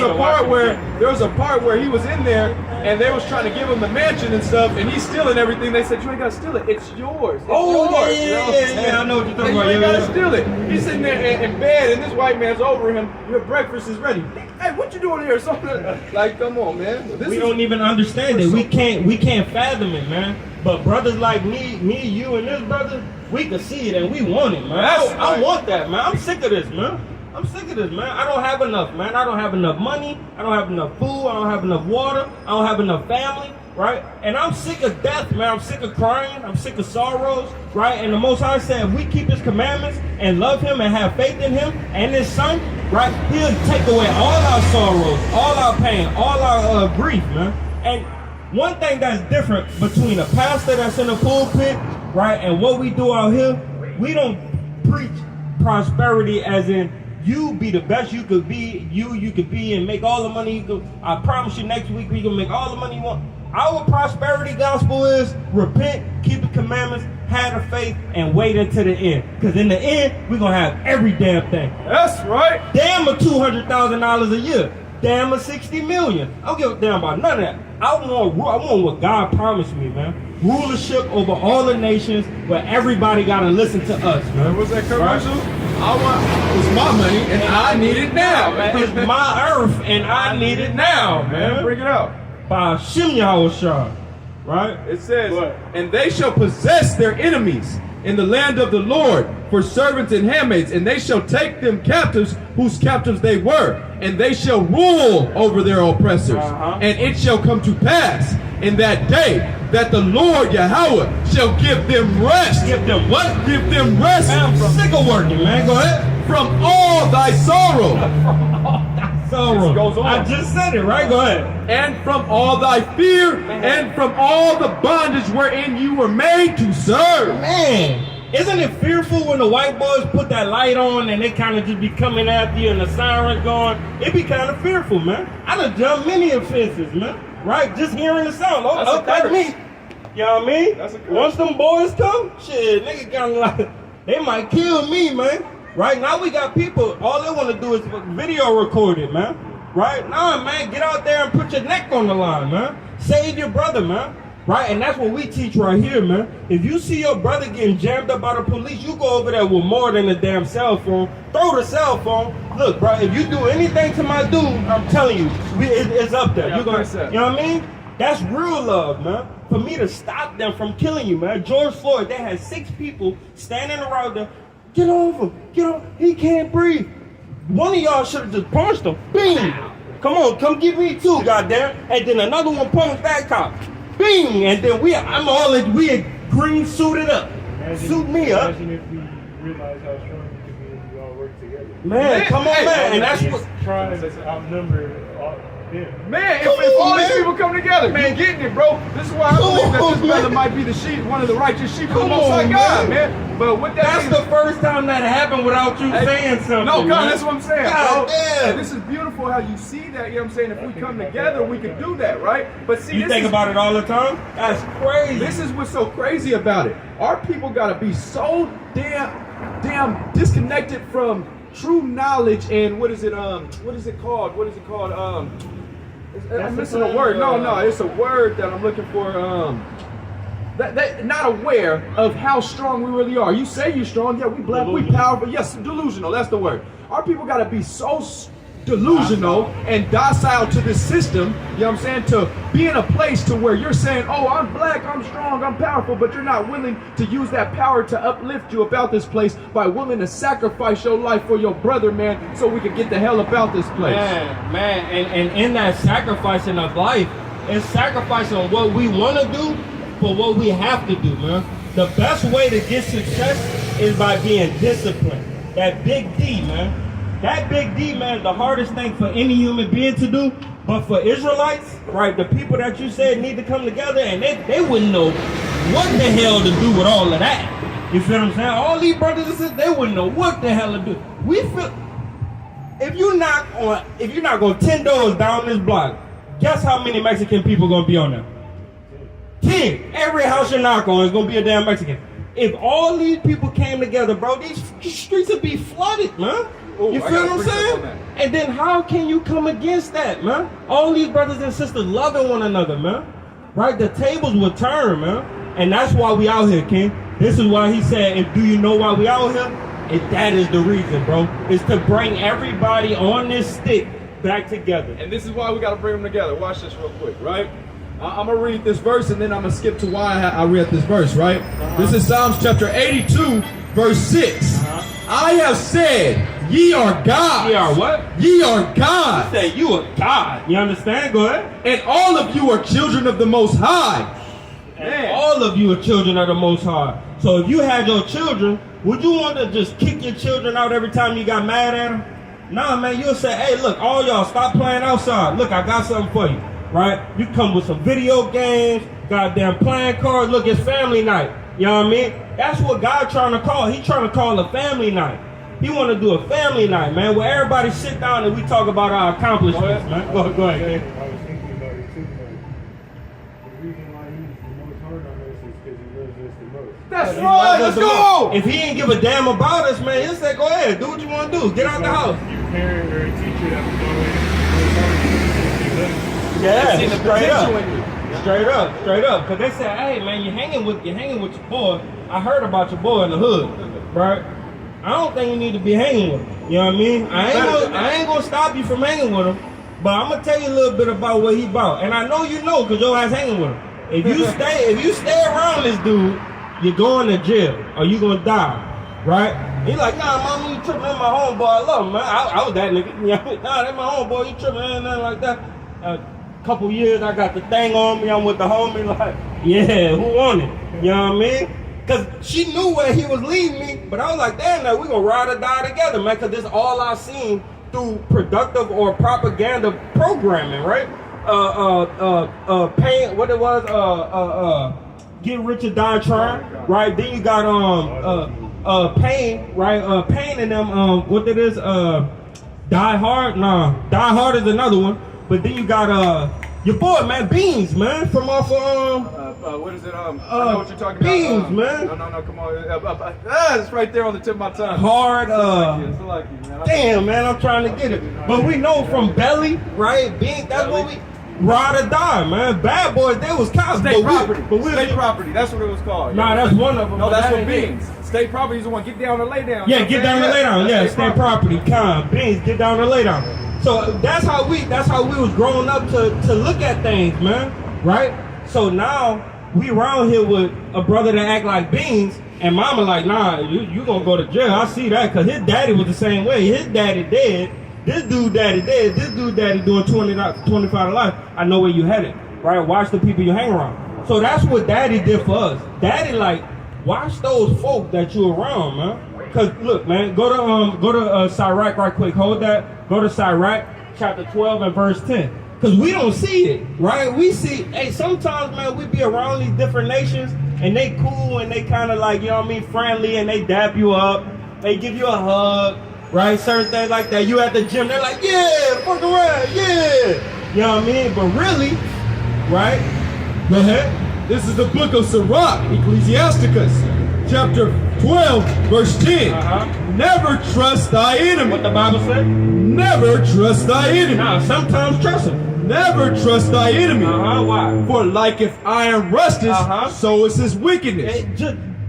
was a part where he was in there and they was trying to give him the mansion and stuff, and he's stealing everything. They said, you ain't gotta steal it. It's yours. It's yours. Yeah, I know what you're talking about. You ain't gotta steal it. He's sitting there in bed and this white man's over him. Your breakfast is ready. Hey, what you doing here? Something like, come on, man. We don't even understand it. We can't fathom it, man. But brothers like me, you and this brother, we can see it and we want it, man. I want that, man. I'm sick of this, man. I'm sick of this, man. I don't have enough, man. I don't have enough money. I don't have enough food. I don't have enough water. I don't have enough family, right? And I'm sick of death, man. I'm sick of crying. I'm sick of sorrows, right? And the Most High said, if we keep His commandments and love Him and have faith in Him and His Son, right, He'll take away all our sorrows, all our pain, all our grief, man. And one thing that's different between a pastor that's in a pulpit, right, and what we do out here, we don't preach prosperity as in you be the best you could be, you could be and make all the money you could. I promise you next week we can make all the money you want. Our prosperity gospel is repent, keep the commandments, have the faith, and wait until the end. Because in the end, we're going to have every damn thing. That's right. Damn a $200,000 a year. Damn a $60 million. I don't give a damn about none of that. I want what God promised me, man. Rulership over all the nations where everybody got to listen to us, man. What's that commercial? Right? It's my money and I need it now, man. It's my earth and I need it now, man. Bring it out. By Shem Yahushua, right? It says, and they shall possess their enemies in the land of the Lord for servants and handmaids, and they shall take them captives whose captives they were, and they shall rule over their oppressors. And it shall come to pass in that day that the Lord Yahweh shall give them rest. Give them what? Give them rest. Man, I'm sick of working, man. Go ahead. From all thy sorrow. From all thy sorrow. Goes on. I just said it, right? Go ahead. And from all thy fear, and from all the bondage wherein you were made to serve. Man, isn't it fearful when the white boys put that light on and they kind of just be coming after you and the siren's going? It be kind of fearful, man. I done jumped many offenses, man. Right? Just hearing the sound. Like me. You know what I mean? Once them boys come, shit, nigga kind of like, they might kill me, man. Right now we got people, all they want to do is video record it, man. right? Nah, man, get out there and put your neck on the line, man. Save your brother, man. Right? And that's what we teach right here, man. If you see your brother getting jammed up by the police, you go over there with more than a damn cell phone. Throw the cell phone. Look, bro, if you do anything to my dude, I'm telling you, it's up there. Yeah, You know what I mean? That's real love, man. For me to stop them from killing you, man. George Floyd, they had 6 people standing around there. Get over, get over. He can't breathe. One of y'all should have just punched him. Bing! Come on, come get me too, goddamn. And then another one punched that cop. Bing! And then we green suited up. Suit me up. Imagine if we realize how strong we can be if we all work together. Man, come on, man. And that's what. Trying to outnumber them. Man, if all these people come together, man, getting it, bro. This is why I believe that this brother might be the sheep, one of the righteous sheep of the Most High God, man. But with that, that's the first time that happened without you saying something. No, God, that's what I'm saying, God, bro. damn. And this is beautiful how you see that. You know what I'm saying? If we come together, we can do that, right? But see, you think about it all the time. That's crazy. This is what's so crazy about it. Our people gotta be so damn disconnected from true knowledge and what is it called? I'm missing a word. No, it's a word that I'm looking for. That not aware of how strong we really are. You say you're strong, yeah, we black, we powerful. Yes, delusional. That's the word. Our people got to be so delusional and docile to this system. You know what I'm saying? To be in a place to where you're saying, "Oh, I'm black, I'm strong, I'm powerful," but you're not willing to use that power to uplift you about this place by willing to sacrifice your life for your brother, man, so we can get the hell about this place. Man, and in that sacrificing of life, it's sacrificing what we want to do for what we have to do, man. The best way to get success is by being disciplined. That big D, man. That big D, man, is the hardest thing for any human being to do. But for Israelites, right, the people that you said need to come together, and they wouldn't know what the hell to do with all of that. You feel what I'm saying? All these brothers and sisters, they wouldn't know what the hell to do. We feel, if you're not going 10 doors down this block, guess how many Mexican people going to be on there? 10. Every house you knock on is going to be a damn Mexican. If all these people came together, bro, these streets would be flooded, man. Ooh, you feel what I'm saying? And then how can you come against that, man? All these brothers and sisters loving one another, man. Right? The tables will turn, man. And that's why we out here, King. This is why he said, and do you know why we out here? And that is the reason, bro. Is to bring everybody on this stick back together. And this is why we got to bring them together. Watch this real quick, right? I'm going to read this verse, and then I'm going to skip to why I read this verse, right? This is Psalms chapter 82, verse 6. I have said, ye are gods. Ye are what? Ye are gods. Say you are God. You understand? Go ahead. And all of you are children of the Most High. And all of you are children of the Most High. So if you had your children, would you want to just kick your children out every time you got mad at them? Nah, man, you'll say, hey, look, all y'all, stop playing outside. Look, I got something for you. Right? You come with some video games, goddamn playing cards. Look, it's family night. You know what I mean? That's what God trying to call. He trying to call a family night. He want to do a family night, man, where everybody sit down and we talk about our accomplishments, man. Go ahead. I was thinking about it too, the reason why he's the most hard on us is because he loves us the most. That's right, let's go! If he ain't give a damn about us, man, he'll say, go ahead, do what you want to do. Get out the house. Your parent or a teacher that was always yeah, the straight up. potential in you. Straight up. Because they said, hey, man, you're hanging with your boy. I heard about your boy in the hood, right? I don't think you need to be hanging with him. You know what I mean? I ain't gonna stop you from hanging with him, but I'm gonna tell you a little bit about what he about. And I know you know because your ass hanging with him. If you stay around this dude, you're going to jail or you gonna die, right? He like, nah, mama, you tripping on my homeboy. I love him, man. I was that nigga. You know, nah, that's my homeboy. You tripping on nothing like that. Couple years, I got the thing on me. I'm with the homie. Like, yeah, who on it? You know what I mean? Because she knew where he was leading me, but I was like, damn, now we're going to ride or die together, man, because this is all I've seen through productive or propaganda programming, right? Pain, what it was, Get Rich or Die Trying, right? Then you got Pain, right? Pain and them, what it is, Die Hard? Nah, Die Hard is another one. But then you got your boy, man, Beans, man, from off what is it? I know what you're talking beans, about. man. No, come on. It's right there on the tip of my tongue. Hard, It's like you, man. damn, man, I'm trying to get it. But we know from belly, right? Beans, that's what we, ride or die, man. Bad boys, they was cops. State property. But we State property. That's what it was called. Nah, that's one of them. No, but that's that what ain't beans. State property is the one. Get down and lay down. Yeah, get down and lay down. Yeah, state property. Beans, get down and lay down. So that's how we was growing up to look at things, man. Right? So now we around here with a brother that act like Beans, and mama like, nah, you gonna go to jail. I see that, cause his daddy was the same way. His daddy dead. This dude daddy dead. This dude daddy doing 25 to life. I know where you headed. Right? Watch the people you hang around. So that's what daddy did for us. Daddy like, watch those folk that you around, man. Cause look, man, go to Sirach right quick. Hold that. Go to Sirach chapter 12 and verse 10. Cause we don't see it, right? We see, hey, sometimes, man, we be around these different nations and they cool and they kind of like, you know what I mean, friendly, and they dap you up. They give you a hug, right? Certain things like that. You at the gym, they're like, yeah, fuck around, yeah. You know what I mean? But really, right? Go ahead. This is the book of Sirach, Ecclesiasticus, chapter 12, verse 10. Never trust thy enemy. What the Bible said? Never trust thy enemy. Now, sometimes trust him. Never trust thy enemy. Why? For like if iron rusteth, so is his wickedness.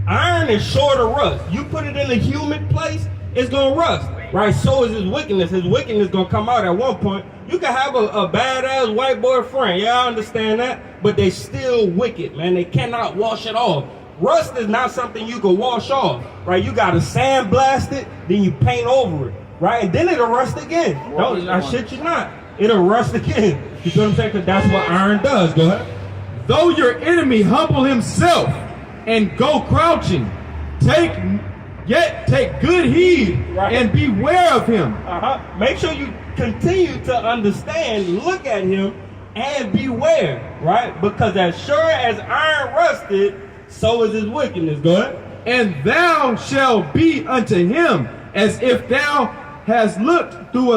Iron is short of rust. You put it in a humid place, it's gonna rust. Right? So is his wickedness. His wickedness gonna come out at one point. You can have a badass white boy friend. Yeah, I understand that. But they still wicked, man. They cannot wash it off. Rust is not something you can wash off, right? You gotta sandblast it, then you paint over it, right? And then it'll rust again. I shit you not. It'll rust again. You know what I'm saying? Because that's what iron does. Go ahead. Though your enemy humble himself and go crouching, take good heed and beware of him. Make sure you continue to understand, look at him, and beware, right? Because as sure as iron rusted, so is his wickedness. Go ahead. And thou shalt be unto him as if thou hast looked through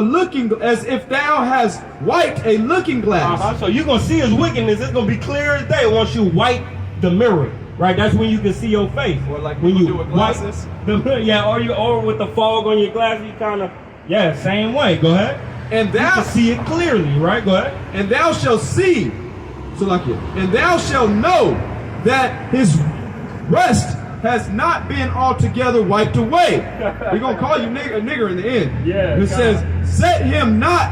as if thou hast wiped a looking glass. So you're gonna see his wickedness. It's gonna be clear as day once you wipe the mirror. Right? That's when you can see your face. Or like when you do with glasses. Or with the fog on your glasses, you kinda same way. Go ahead. And thou you can see it clearly, right? Go ahead. And thou shalt see, and thou shalt know that his rest has not been altogether wiped away. We're going to call you a nigger in the end. Yeah. It says, set him not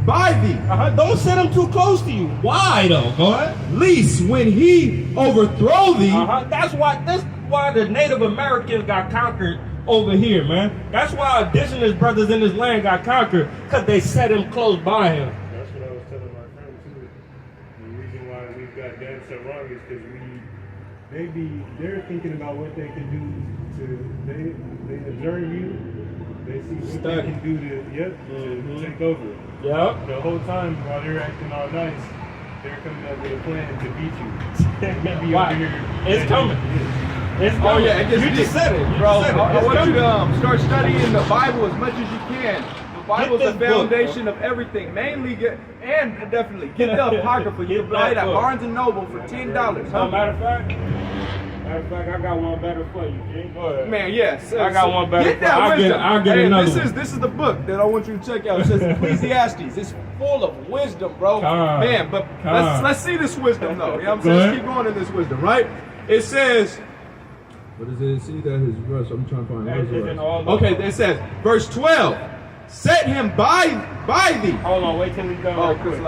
by thee. Don't set him too close to you. Why though? Go ahead. Least when he overthrow thee. That's why the Native Americans got conquered over here, man. That's why indigenous brothers in this land got conquered, because they set him close by him. That's what I was telling my friend too. The reason why we've got that so wrong is because they're thinking about what they can do they observe you, they see what they can do to take over. Yep. The whole time while they're acting all nice, they're coming up with a plan to beat you. Why? It's coming. It's coming. Oh yeah, you just said it, bro. I want you to start studying the Bible as much as you can. The Bible is the foundation of everything. Mainly get the Apocrypha. You can buy it at Barnes and Noble for $10. Matter of fact, I got one better for you, G. Go ahead. Man, yes. I got one better. Get that wisdom. I'll get another one. This is the book that I want you to check out. It says Ecclesiastes. It's full of wisdom, bro. Man, but let's see this wisdom though. You know what I'm saying? Let's keep going in this wisdom, right? It says, what is it? See that his verse. I'm trying to find verse. Okay, it says, verse 12. Set him by thee. Hold on, wait till he's done right quick.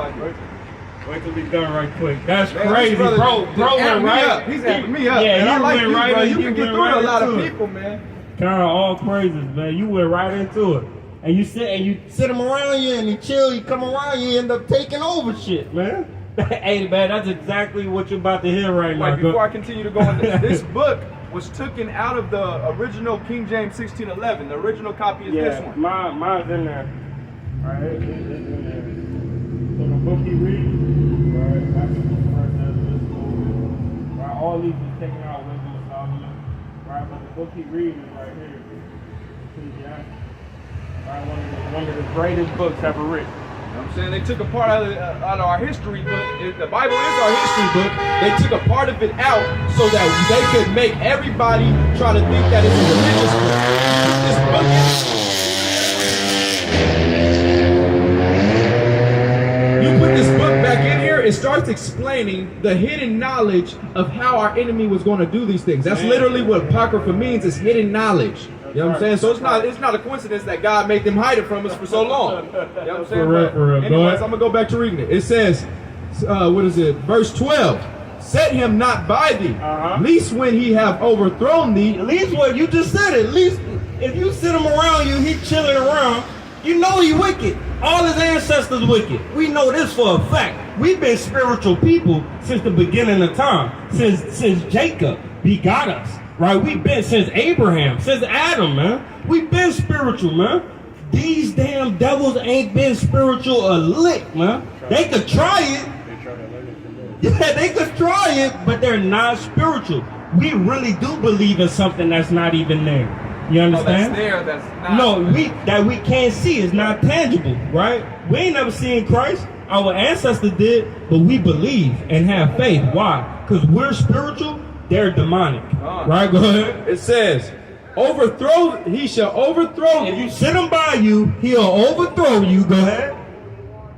Wait till he's done right quick. That's man, crazy, bro. Bro went right. He's amping me up. Yeah, I like you, right bro. in, You can get through a lot of people, man. Kind of all praises, man. You went right into it. And you sit him around you and he chill, he come around you, end up taking over shit, man. Hey, man, that's exactly what you're about to hear right now. Before I continue to go on this book was taken out of the original King James 1611. The original copy is this one. Mine's in there. All right, it's in there. So the book he reads, right, that's the first that's right, all these is taken out Wisdom of Solomon, right, but the book he reads is right here. Ecclesiastes. Right, one of the greatest books ever written. know what I'm saying? They took a part out of our history book. The Bible is our history book. They took a part of it out so that they could make everybody try to think that it's a religious book. You put this book back in here, it starts explaining the hidden knowledge of how our enemy was going to do these things. That's literally what Apocrypha means, is hidden knowledge. You know what I'm saying? So it's not a coincidence that God made them hide it from us for so long. You know what I'm saying? For real. Anyways, I'm going to go back to reading it. It says, what is it? Verse 12. Set him not by thee, least when he have overthrown thee. At least what you just said, at least if you sit him around you, he chilling around, you know he wicked. All his ancestors wicked. We know this for a fact. We've been spiritual people since the beginning of time. Since Jacob begot us. Right? We've been since Abraham, since Adam, man. We've been spiritual, man. These damn devils ain't been spiritual a lick, man. They could try it. Yeah, they could try it, but they're not spiritual. We really do believe in something that's not even there. You understand? That's there, that's not. No, we can't see. It's not tangible, right? We ain't never seen Christ. Our ancestors did, but we believe and have faith. Why? Because we're spiritual. They're demonic. Right? Go ahead. It says, overthrow, he shall overthrow If you sit him by you, he'll overthrow you. Go ahead.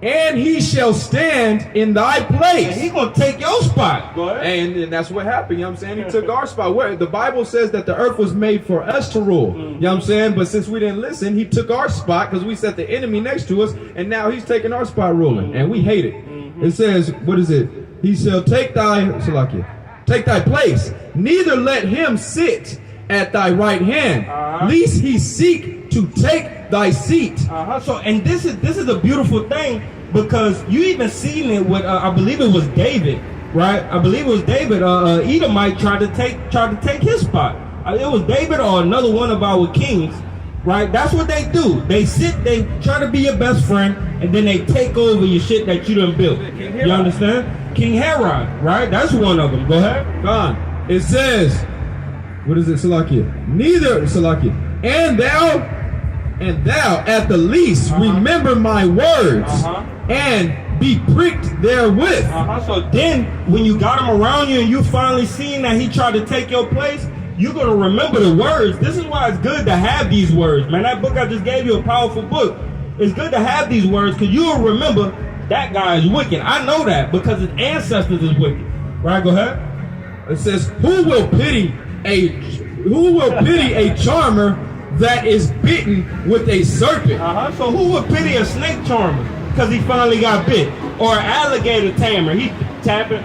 and he shall stand in thy place. And he's going to take your spot. Go ahead. And that's what happened, you know what I'm saying? He took our spot. Where the Bible says that the earth was made for us to rule. You know what I'm saying? But since we didn't listen, he took our spot because we set the enemy next to us, and now he's taking our spot ruling. And we hate it. It says, what is it? He shall take thy place. Neither let him sit at thy right hand, lest he seek to take thy seat. So, and this is a beautiful thing, because you even seen it with I believe it was David, right? I believe it was David. Edomite tried to take his spot. It was David or another one of our kings, right? That's what they do. They try to be your best friend, and then they take over your shit that you done built. You understand? King Herod, right? That's one of them. Go ahead. Gone. It says, what is it, Salakia? Neither, Salakia, and thou at the least remember my words and be pricked therewith. So then, when you got him around you and you finally seen that he tried to take your place, you're going to remember the words. This is why it's good to have these words, man. That book I just gave you, a powerful book. It's good to have these words because you'll remember that guy is wicked. I know that because his ancestors is wicked. Right, go ahead. It says, who will pity a charmer that is bitten with a serpent? So who would pity a snake charmer because he finally got bit? Or an alligator tamer. He tapping,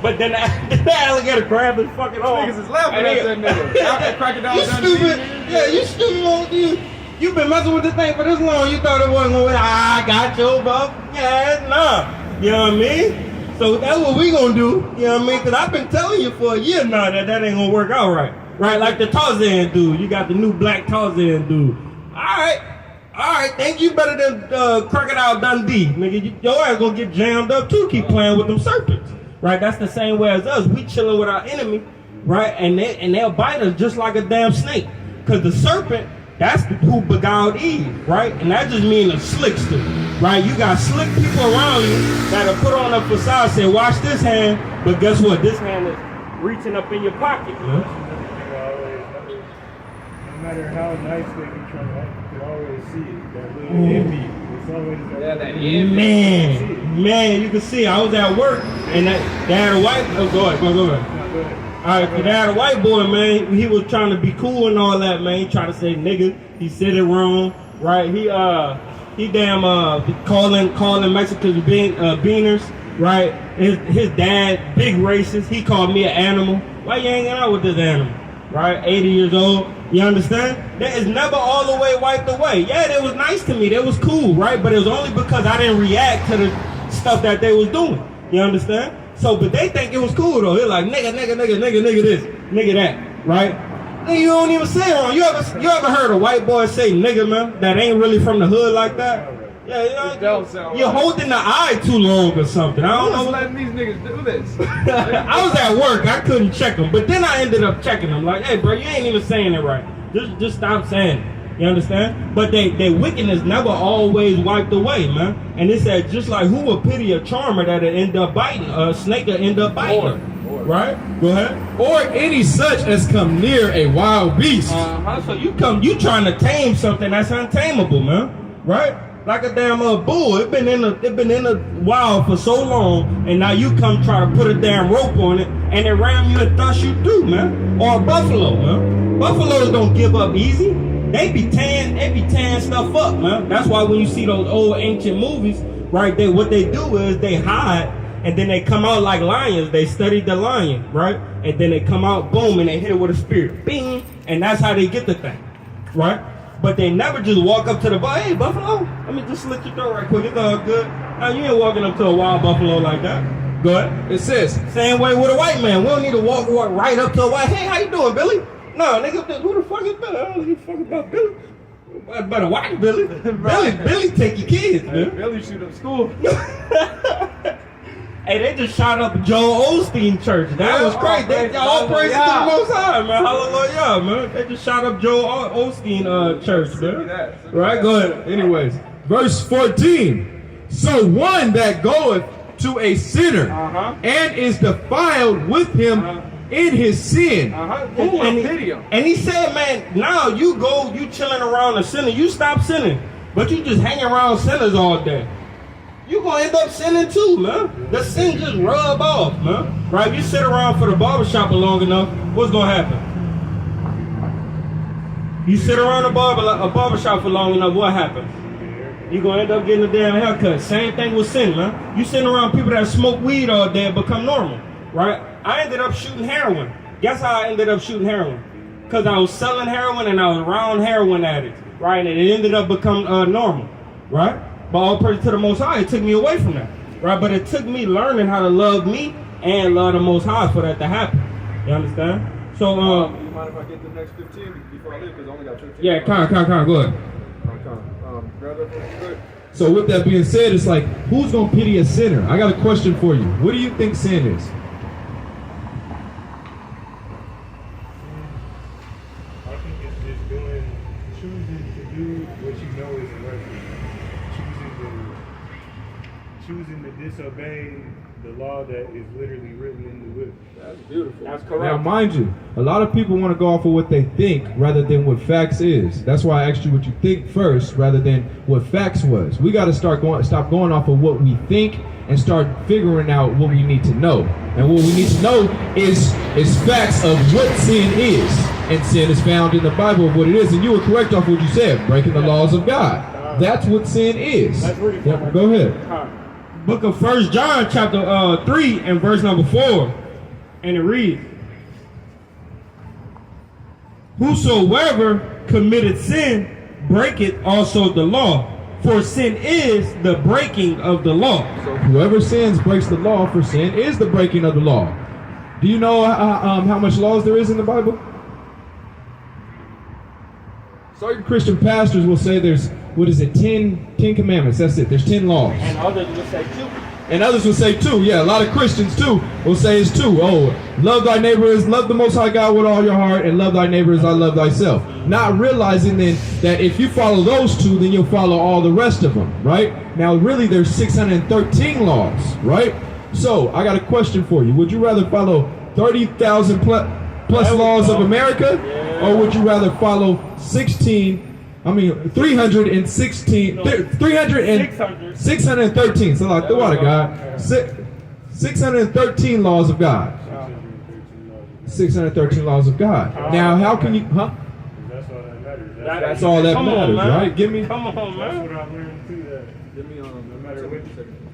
but then the alligator grabbed his fucking arm. Niggas is laughing at that nigga. Crocodile You stupid. Yeah, you stupid. You've been messing with this thing for this long. You thought it wasn't going to I got your buff. Yeah, nah. You know what I mean? So that's what we going to do. You know what I mean? Because I've been telling you for a year now that ain't going to work out right. Right? Like the Tarzan dude. You got the new black Tarzan dude. All right. Think you better than Crocodile Dundee. Nigga, your ass going to get jammed up too. Keep playing with them serpents. Right? That's the same way as us. We chilling with our enemy. Right? And they'll bite us just like a damn snake. Because the serpent, that's who beguiled Eve, right? And that just means a slickster, right? You got slick people around you that'll put on a facade, say, watch this hand, but guess what? This hand is reaching up in your pocket. No matter how nice they be trying to act, you can always see it. That little envy. It's always that envy. Man, you can see. I was at work, and they had a white. Oh, go ahead. All right, they had a white boy, man. He was trying to be cool and all that, man. He tried to say nigga. He said it wrong, right? He damn calling Mexicans beaners, right? His dad, big racist. He called me an animal. Why you hanging out with this animal, right? 80 years old. You understand? That is never all the way wiped away. Yeah, they was nice to me. They was cool, right? But it was only because I didn't react to the stuff that they was doing. You understand? So, but they think it was cool though. They're like, nigga this, nigga that, right? Nigga, you don't even say it wrong. You ever heard a white boy say nigga, man, that ain't really from the hood like that? Yeah, you know, you're holding the eye too long or something. I don't know. Letting these niggas do this. I was at work. I couldn't check them, but then I ended up checking them. Like, hey, bro, you ain't even saying it right. Just stop saying it. You understand? But they wickedness never always wiped away, man. And it said just like who would pity a charmer that'll end up biting, a snake will end up biting her. Right? Go ahead. Or any such as come near a wild beast. So you trying to tame something that's untamable, man. Right? Like a damn bull. It been in the wild for so long, and now you come try to put a damn rope on it, and it ram you and thus you do, man. Or a buffalo, man. Buffaloes don't give up easy. They be tearing stuff up, man. That's why when you see those old ancient movies, right? What they do is they hide, and then they come out like lions. They studied the lion, right? And then they come out, boom, and they hit it with a spear, bing, and that's how they get the thing, right? But they never just walk up to the hey, buffalo, let me just slit your throat right quick. It's all good. Now you ain't walking up to a wild buffalo like that. Go ahead. It says, same way with a white man. We don't need to walk right up to a white. Hey, how you doing, Billy? No, nigga, who the fuck is Billy? I don't give a fuck about Billy. Better watch Billy. Billy take your kids, man. Billy shoot up school. Hey, they just shot up Joel Osteen Church. That was crazy. They all praise to the Most High, man. Hallelujah, man. They just shot up Joel Osteen Church, man. Right, go ahead. Anyways, verse 14. So one that goeth to a sinner and is defiled with him in his sin. And he said, man, now you chilling around a sinner. You stop sinning, but you just hang around sinners all day. You gonna end up sinning too, man. The sin just rub off, man. Right? If you sit around for the barbershop long enough, what's gonna happen? You sit around a barbershop for long enough, what happens? You gonna end up getting a damn haircut. Same thing with sin, man. You sitting around people that smoke weed all day and become normal, right? I ended up shooting heroin. Guess how I ended up shooting heroin? Because I was selling heroin and I was around heroin addicts, right? And it ended up becoming normal, right? But all praise to the Most High, it took me away from that, right? But it took me learning how to love me and love the Most High for that to happen. You understand? So, you mind if I get the next 15 before I leave? Because I only got 15. Yeah, go ahead. So with that being said, it's like, who's going to pity a sinner? I got a question for you. What do you think sin is? I think it's just choosing to do what you know is right. Choosing to disobey the law that is literally written in the book. That's beautiful. That's correct. Now, mind you, a lot of people want to go off of what they think rather than what facts is. That's why I asked you what you think first rather than what facts was. We got to stop going off of what we think and start figuring out what we need to know. And what we need to know is facts of what sin is. And sin is found in the Bible of what it is. And you were correct off what you said, breaking the laws of God. That's what sin is. Go ahead. Book of 1 John chapter 3 and verse number 4. And it reads, whosoever committed sin breaketh also the law, for sin is the breaking of the law. So whoever sins breaks the law, for sin is the breaking of the law. Do you know how much laws there is in the Bible? Certain Christian pastors will say there's, 10 commandments. That's it. There's 10 laws. And others will say 2. And others will say 2. Yeah, a lot of Christians too will say it's 2. Oh, love thy neighbor as love the Most High God with all your heart, and love thy neighbor as I love thyself. Not realizing then that if you follow those 2, then you'll follow all the rest of them, right? Now, really, there's 613 laws, right? So, I got a question for you. Would you rather follow 30,000 plus laws of America, or would you rather follow 316, 613, so like the water God, 613 laws of God. 613 laws of God. Now, how can you, That's all that matters. That's all that matters, right? Give me. Come on, man. That's what I learned too. That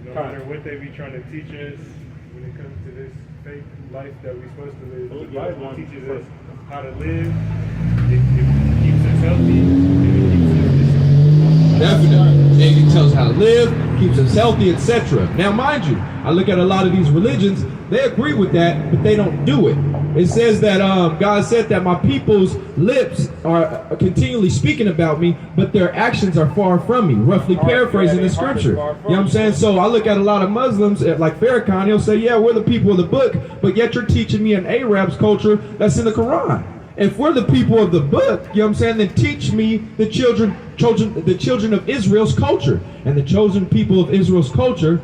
no matter what they be trying to teach us when it comes to this fake life that we're supposed to live, the Bible teaches us how to live. It keeps us healthy. Definitely. And it tells us how to live, keeps us healthy, etc. Now, mind you, I look at a lot of these religions, they agree with that, but they don't do it. It says that God said that my people's lips are continually speaking about me, but their actions are far from me. Roughly paraphrasing the scripture. You know what I'm saying? So I look at a lot of Muslims, like Farrakhan, he'll say, yeah, we're the people of the book, but yet you're teaching me an Arab's culture that's in the Quran. if we're the people of the book, you know what I'm saying, then teach me the children of Israel's culture. And the chosen people of Israel's culture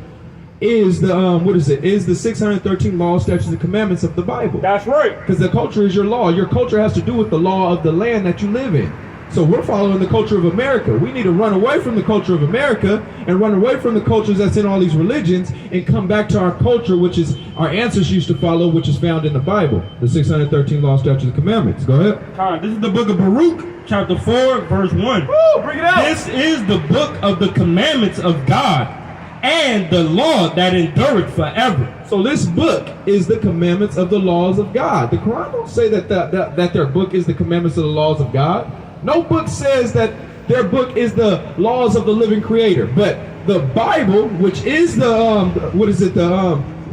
is the is the 613 laws, statutes, and commandments of the Bible. That's right. Because the culture is your law. Your culture has to do with the law of the land that you live in. So we're following the culture of America. We need to run away from the culture of America and run away from the cultures that's in all these religions and come back to our culture, which is our ancestors used to follow, which is found in the Bible, the 613 laws, statutes, and commandments. Go ahead. This is the book of Baruch, chapter 4, verse 1. Woo, bring it out. This is the book of the commandments of God and the law that endureth forever. So this book is the commandments of the laws of God. The Quran don't say that their book is the commandments of the laws of God. No book says that their book is the laws of the living Creator. But the Bible, which is the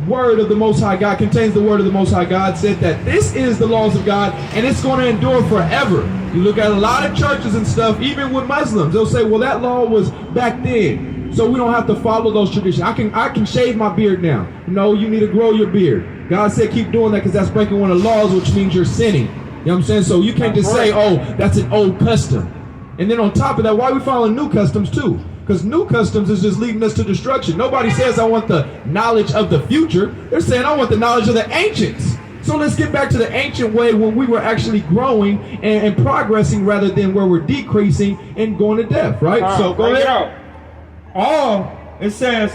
word of the Most High God, contains the word of the Most High God, said that this is the laws of God and it's going to endure forever. You look at a lot of churches and stuff, even with Muslims, they'll say, well, that law was back then, so we don't have to follow those traditions. I can shave my beard now. No, you need to grow your beard. God said keep doing that because that's breaking one of the laws, which means you're sinning. You know what I'm saying? So you can't just say, oh, that's an old custom. And then on top of that, why are we following new customs too? Because new customs is just leading us to destruction. Nobody says I want the knowledge of the future. They're saying I want the knowledge of the ancients. So let's get back to the ancient way when we were actually growing and progressing rather than where we're decreasing and going to death, right? So go ahead. It says,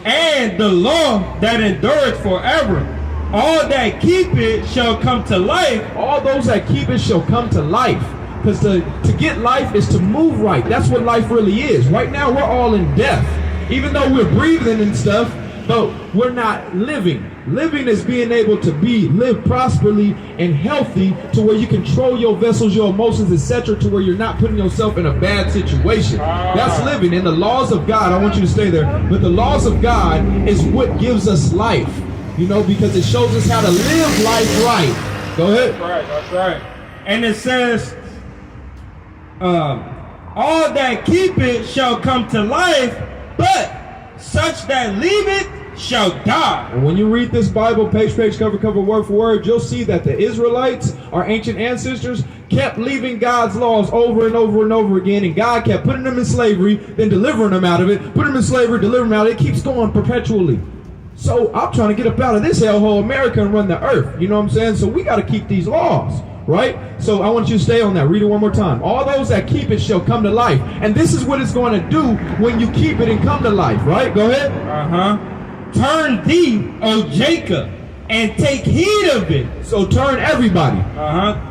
and the law that endureth forever. All that keep it shall come to life. All those that keep it shall come to life. Because to get life is to move right. That's what life really is. Right now we're all in death. Even though we're breathing and stuff, but we're not living. Living is being able to live prosperly and healthy to where you control your vessels, your emotions, etc., to where you're not putting yourself in a bad situation. That's living. And the laws of God, I want you to stay there, but the laws of God is what gives us life. You know, because it shows us how to live life right. Go ahead. That's right. And it says, all that keep it shall come to life, but such that leave it shall die. And when you read this Bible, page, cover, word for word, you'll see that the Israelites, our ancient ancestors, kept leaving God's laws over and over and over again, and God kept putting them in slavery, then delivering them out of it, put them in slavery, delivering them out of it. It keeps going perpetually. So I'm trying to get up out of this hellhole, America, and run the earth. You know what I'm saying? So we got to keep these laws, right? So I want you to stay on that. Read it one more time. All those that keep it shall come to life. And this is what it's going to do when you keep it and come to life, right? Go ahead. Turn thee, O Jacob, and take heed of it. So turn everybody.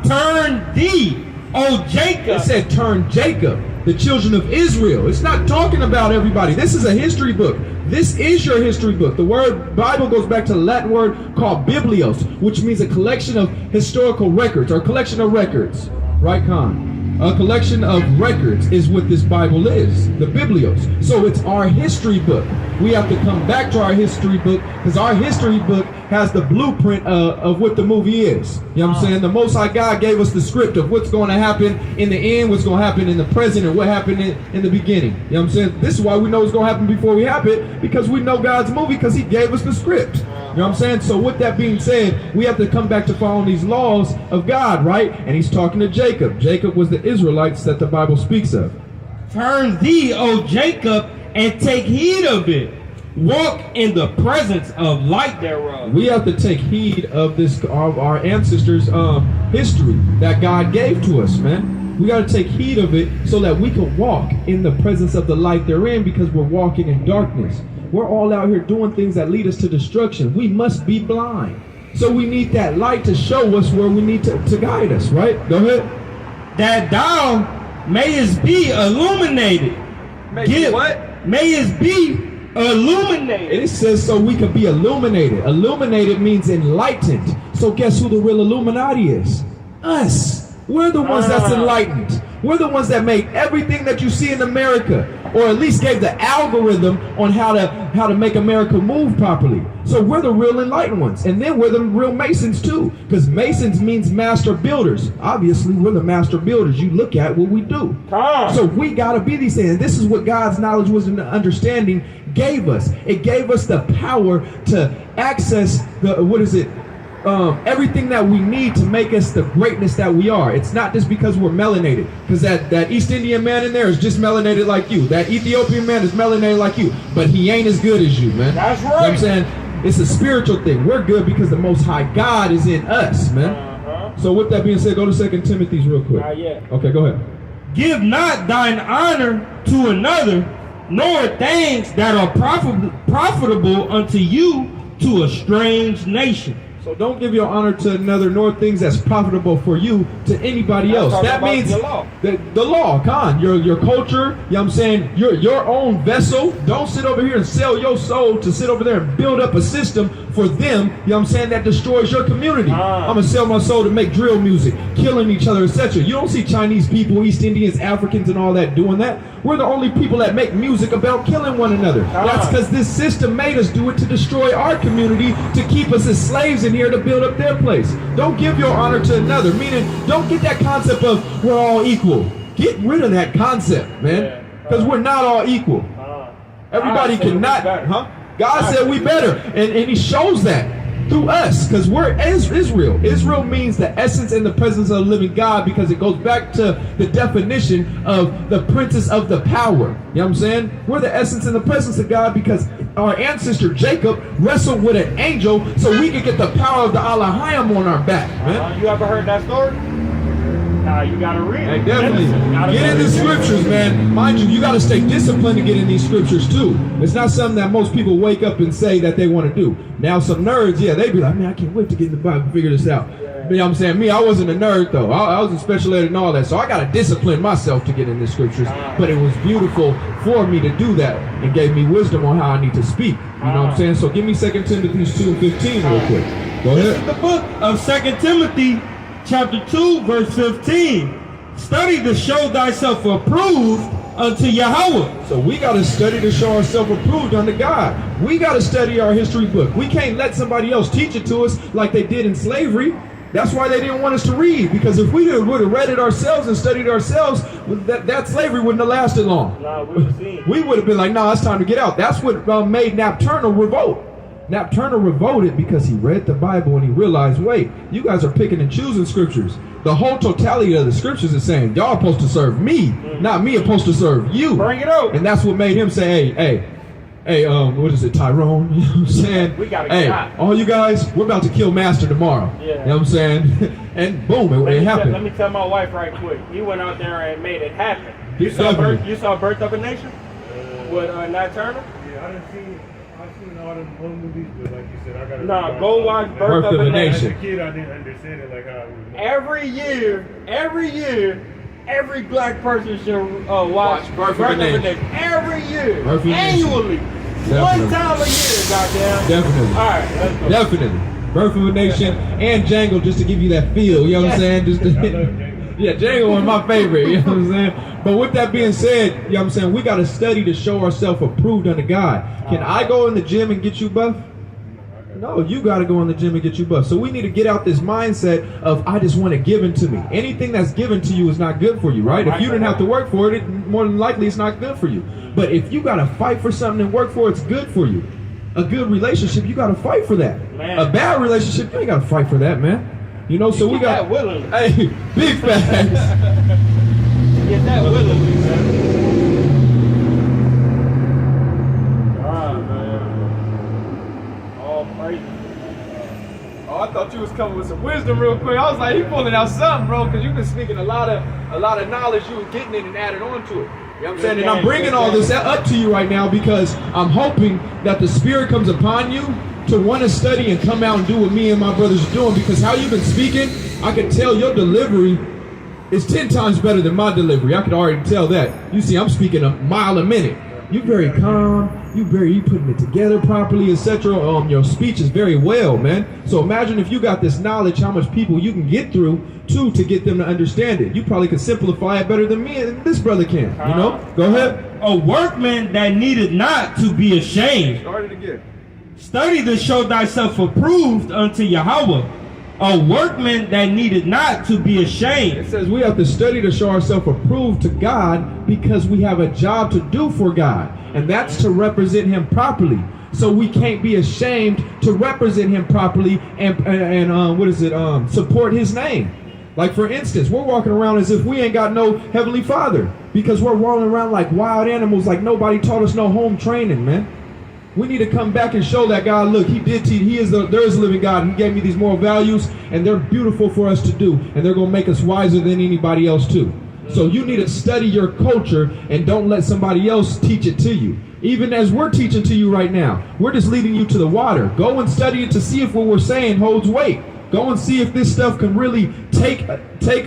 Turn thee, O Jacob. It said turn Jacob, the children of Israel. It's not talking about everybody. This is a history book. This is your history book. The word Bible goes back to the Latin word called biblios, which means a collection of historical records or collection of records. Right, Khan? A collection of records is what this Bible is, the biblios. So it's our history book. We have to come back to our history book because our history book has the blueprint of what the movie is. You know what I'm saying? The Most High God gave us the script of what's going to happen in the end, what's going to happen in the present, and what happened in the beginning. You know what I'm saying? This is why we know what's going to happen before we happen, because we know God's movie because He gave us the script. You know what I'm saying? So with that being said, we have to come back to following these laws of God, right? And He's talking to Jacob. Jacob was the Israelites that the Bible speaks of. Turn thee, O Jacob, and take heed of it. Walk in the presence of light thereof. We have to take heed of this, of our ancestors' history that God gave to us, man. We got to take heed of it so that we can walk in the presence of the light therein, because we're walking in darkness. We're all out here doing things that lead us to destruction. We must be blind. So we need that light to show us where we need to guide us, right? Go ahead. That thou mayest be illuminated. Mayest be illuminated. It says so we can be illuminated. Illuminated means enlightened. So guess who the real Illuminati is? Us. We're the ones that's enlightened. We're the ones that made everything that you see in America, or at least gave the algorithm on how to make America move properly. So we're the real enlightened ones. And then we're the real Masons too, because Masons means master builders. Obviously, we're the master builders. You look at what we do. So we got to be these things. And this is what God's knowledge, wisdom, and understanding gave us. It gave us the power to access the, everything that we need to make us the greatness that we are. It's not just because we're melanated. Because that East Indian man in there is just melanated like you. That Ethiopian man is melanated like you. But he ain't as good as you, man. That's right. You know what I'm saying? It's a spiritual thing. We're good because the Most High God is in us, man. So with that being said, go to 2 Timothy's real quick. Not yet. Okay, go ahead. Give not thine honor to another, nor things that are profitable unto you to a strange nation. So don't give your honor to another, nor things that's profitable for you to anybody else. That means the law. The law, Khan, your culture, you know what I'm saying, your own vessel. Don't sit over here and sell your soul to sit over there and build up a system for them, you know what I'm saying, that destroys your community. I'm going to sell my soul to make drill music, killing each other, etc. You don't see Chinese people, East Indians, Africans, and all that doing that. We're the only people that make music about killing one another. That's because this system made us do it to destroy our community, to keep us as slaves in here to build up their place. Don't give your honor to another, meaning don't get that concept of we're all equal. Get rid of that concept, man, because we're not all equal. Everybody cannot, God said we better, and he shows that through us, because we're Israel. Israel means the essence and the presence of the living God, because it goes back to the definition of the princess of the power. You know what I'm saying? We're the essence and the presence of God because our ancestor Jacob wrestled with an angel so we could get the power of the Elohim on our back, man. You ever heard that story? Nah, you gotta read. Hey, definitely. Get in the scriptures, man. Mind you, you gotta stay disciplined to get in these scriptures too. It's not something that most people wake up and say that they want to do. Now some nerds, yeah, they be like, man, I can't wait to get in the Bible and figure this out. You know what I'm saying? Me, I wasn't a nerd though. I was in special ed and all that, so I gotta discipline myself to get in the scriptures. But it was beautiful for me to do that and gave me wisdom on how I need to speak. You know what I'm saying? So give me 2 Timothy 2:15 real quick. Go This is ahead. the book of 2 Timothy chapter 2 verse 15. Study to show thyself approved unto Yahweh. So we got to study to show ourselves approved unto God. We got to study our history book. We can't let somebody else teach it to us like they did in slavery. That's why they didn't want us to read, because if we would have read it ourselves and studied ourselves, that slavery wouldn't have lasted long. Nah, we would have been like, nah, it's time to get out. That's what made Nat Turner revolt. Nat Turner revolted because he read the Bible and he realized, wait, you guys are picking and choosing scriptures. The whole totality of the scriptures is saying, y'all are supposed to serve me, not me supposed to serve you. Bring it out. And that's what made him say, hey, what is it, Tyrone? You know what I'm saying? We gotta get out. All you guys, we're about to kill Master tomorrow. Yeah. You know what I'm saying? And boom, it happened. Let me tell my wife right quick. He went out there and made it happen. You saw Birth of a Nation with Nat Turner? Yeah, I've seen all the old movies, but like you said, I gotta. Nah, go watch Birth of a Nation. As a kid, I didn't understand it like how it was. Every year, every black person should watch Birth of a Nation. Every year, Birth of a Nation. annually, one time a year, goddamn. Definitely. All right, let's go. Definitely. Birth of a Nation and Django, just to give you that feel. You know what I'm saying? Just to, I love Django. yeah, Django was my favorite. You know what I'm saying? But with that being said, you know what I'm saying? We got to study to show ourselves approved unto God. Can I go in the gym and get you buff? No, you got to go in the gym and get you buff. So we need to get out this mindset of I just want it given to me. Anything that's given to you is not good for you, right? If you didn't have to work for it, more than likely it's not good for you. But if you got to fight for something and work for it, it's good for you. A good relationship, you got to fight for that. Man. A bad relationship, you ain't got to fight for that, man. You know, so we got, that willingly. hey, big facts. Get that willingly, man. Oh, I thought you was coming with some wisdom real quick. I was like, he pulling out something, bro, because you've been speaking a lot of knowledge you was getting in and added on to it. You know what I'm saying? And I'm bringing all this up to you right now because I'm hoping that the Spirit comes upon you to want to study and come out and do what me and my brothers are doing, because how you've been speaking, I can tell your delivery is 10 times better than my delivery. I could already tell that. You see, I'm speaking a mile a minute. You're very calm. You putting it together properly, etc. Your speech is very well, man. So imagine if you got this knowledge, how much people you can get through to get them to understand it. You probably could simplify it better than me and this brother can. You know? Go ahead. A workman that needed not to be ashamed. Start it again. Study to show thyself approved unto Yahweh. A workman that needed not to be ashamed. It says we have to study to show ourselves approved to God because we have a job to do for God. And that's to represent him properly. So we can't be ashamed to represent him properly and support his name. Like, for instance, we're walking around as if we ain't got no Heavenly Father because we're rolling around like wild animals, like nobody taught us no home training, man. We need to come back and show that God, look, he did teach, there is a living God. He gave me these moral values, and they're beautiful for us to do, and they're going to make us wiser than anybody else too. So you need to study your culture and don't let somebody else teach it to you. Even as we're teaching to you right now, we're just leading you to the water. Go and study it to see if what we're saying holds weight. Go and see if this stuff can really take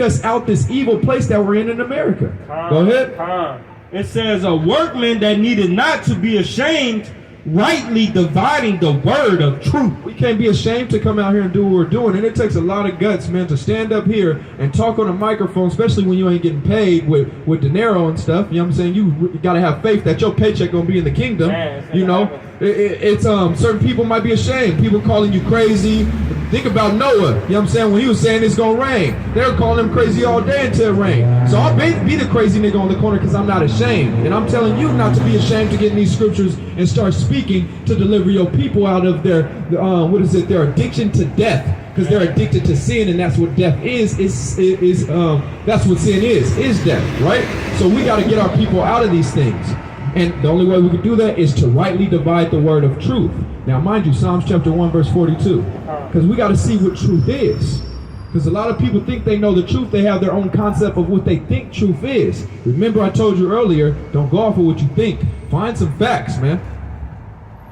us out this evil place that we're in America. Go ahead. It says, a workman that needed not to be ashamed, rightly dividing the word of truth. We can't be ashamed to come out here and do what we're doing. And it takes a lot of guts, man, to stand up here and talk on a microphone, especially when you ain't getting paid with dinero and stuff. You know what I'm saying? You got to have faith that your paycheck going to be in the kingdom. You know, it's certain people might be ashamed. People calling you crazy. Think about Noah. You know what I'm saying? When he was saying it's going to rain, they were calling him crazy all day until it rained. So I'll be the crazy nigga on the corner because I'm not ashamed. And I'm telling you not to be ashamed to get in these scriptures and start speaking to deliver your people out of their their addiction to death, because they're addicted to sin, and that's what death is that's what sin is death, right? So we got to get our people out of these things, and the only way we can do that is to rightly divide the word of truth. Now mind you, Psalms chapter 1 verse 42, because we got to see what truth is. Because a lot of people think they know the truth. They have their own concept of what they think truth is. Remember, I told you earlier, don't go off of what you think. Find some facts, man.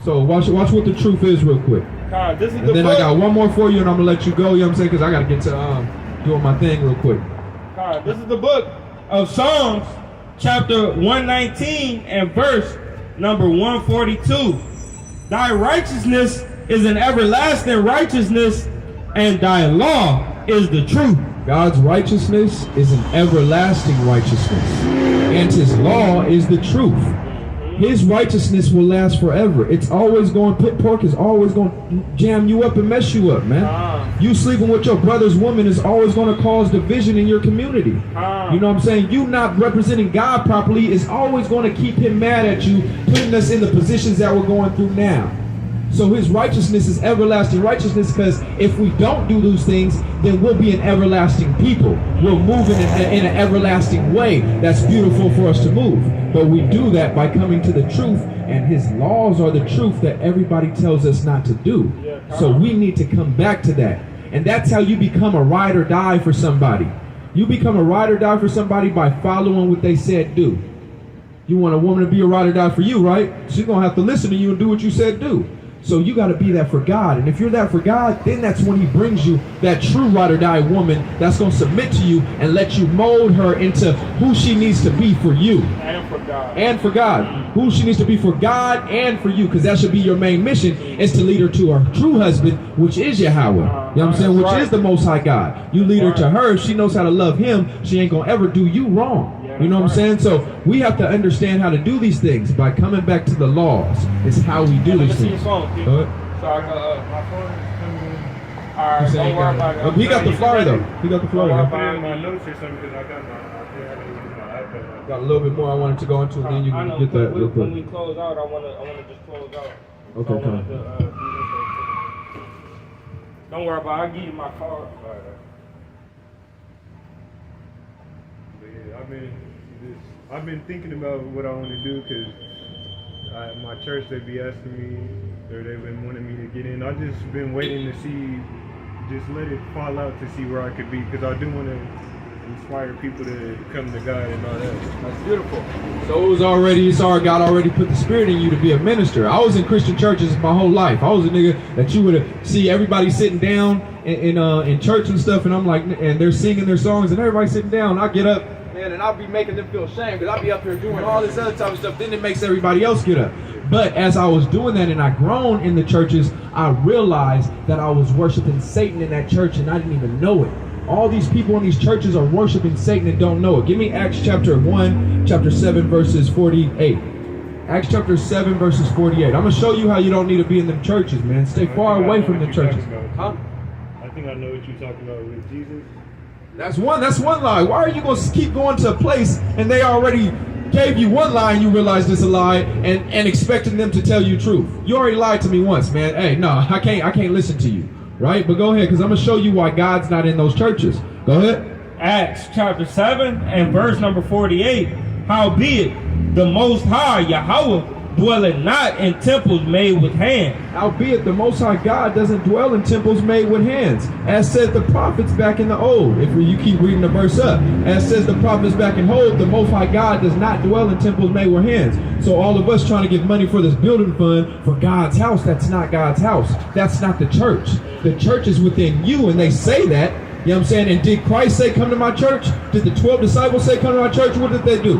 So watch what the truth is real quick. This is and then book. I got one more for you, and I'm going to let you go, you know what I'm saying? Because I got to get to doing my thing real quick. This is the book of Psalms, chapter 119 and verse number 142. Thy righteousness is an everlasting righteousness, and thy law is the truth. God's righteousness is an everlasting righteousness, and his law is the truth. His righteousness will last forever. It's always going, pit pork is always going to jam you up and mess you up, man. You sleeping with your brother's woman is always going to cause division in your community. You know what I'm saying? You not representing God properly is always going to keep him mad at you, putting us in the positions that we're going through now. So his righteousness is everlasting righteousness, because if we don't do those things, then we'll be an everlasting people. We'll move in an everlasting way that's beautiful for us to move. But we do that by coming to the truth, and his laws are the truth that everybody tells us not to do. So we need to come back to that. And that's how you become a ride or die for somebody. You become a ride or die for somebody by following what they said do. You want a woman to be a ride or die for you, right? She's going to have to listen to you and do what you said do. So you got to be that for God. And if you're that for God, then that's when he brings you that true ride or die woman that's going to submit to you and let you mold her into who she needs to be for you. And for God. And for God. Who she needs to be for God and for you, because that should be your main mission, is to lead her to her true husband, which is Yahweh. You know what I'm saying? Which is the Most High God. You lead her to her. If she knows how to love him, she ain't going to ever do you wrong. You know what I'm saying? So we have to understand how to do these things by coming back to the laws. It's how we do these things. So I got my phone is coming in. Alright, don't worry about it. He got the flyer though. He got the flyer. I put in my notes or something because I got my iPad. Got a little bit more I wanted to go into, and then you can get that real quick. When we close out, I want to just close out. Okay, come on. Don't worry about it. I'll give you my card. I've been thinking about what I want to do, because my church, they be asking me, or they've been wanting me to get in. I've just been waiting to see, just let it fall out to see where I could be, because I do want to inspire people to come to God and all that. That's beautiful. So God already put the spirit in you to be a minister. I was in Christian churches my whole life. I was a nigga that you would see everybody sitting down in church and stuff, and I'm like, and they're singing their songs, and everybody's sitting down. I get up, man, and I'll be making them feel ashamed, because I'll be up here doing all this other type of stuff. Then it makes everybody else get up. But as I was doing that and I grown in the churches, I realized that I was worshiping Satan in that church, and I didn't even know it. All these people in these churches are worshiping Satan and don't know it. Give me Acts chapter 1, chapter 7, verses 48. Acts chapter 7, verses 48. I'm going to show you how you don't need to be in them churches, man. Stay far away from the churches. Huh? I think I know what you're talking about with Jesus. That's one lie. Why are you going to keep going to a place and they already gave you one lie and you realized it's a lie and expecting them to tell you truth. You already lied to me once, man. Hey, no, I can't listen to you. Right? But go ahead, because I'm going to show you why God's not in those churches. Go ahead. Acts chapter 7 and verse number 48. Howbeit, the Most High, Yahweh, dwelleth not in temples made with hands. Howbeit, the Most High God doesn't dwell in temples made with hands. As said the prophets back in the old. If you keep reading the verse up. As says the prophets back in old, the Most High God does not dwell in temples made with hands. So all of us trying to give money for this building fund for God's house, that's not God's house. That's not the church. The church is within you, and they say that. You know what I'm saying? And did Christ say, come to my church? Did the 12 disciples say, come to my church? What did they do?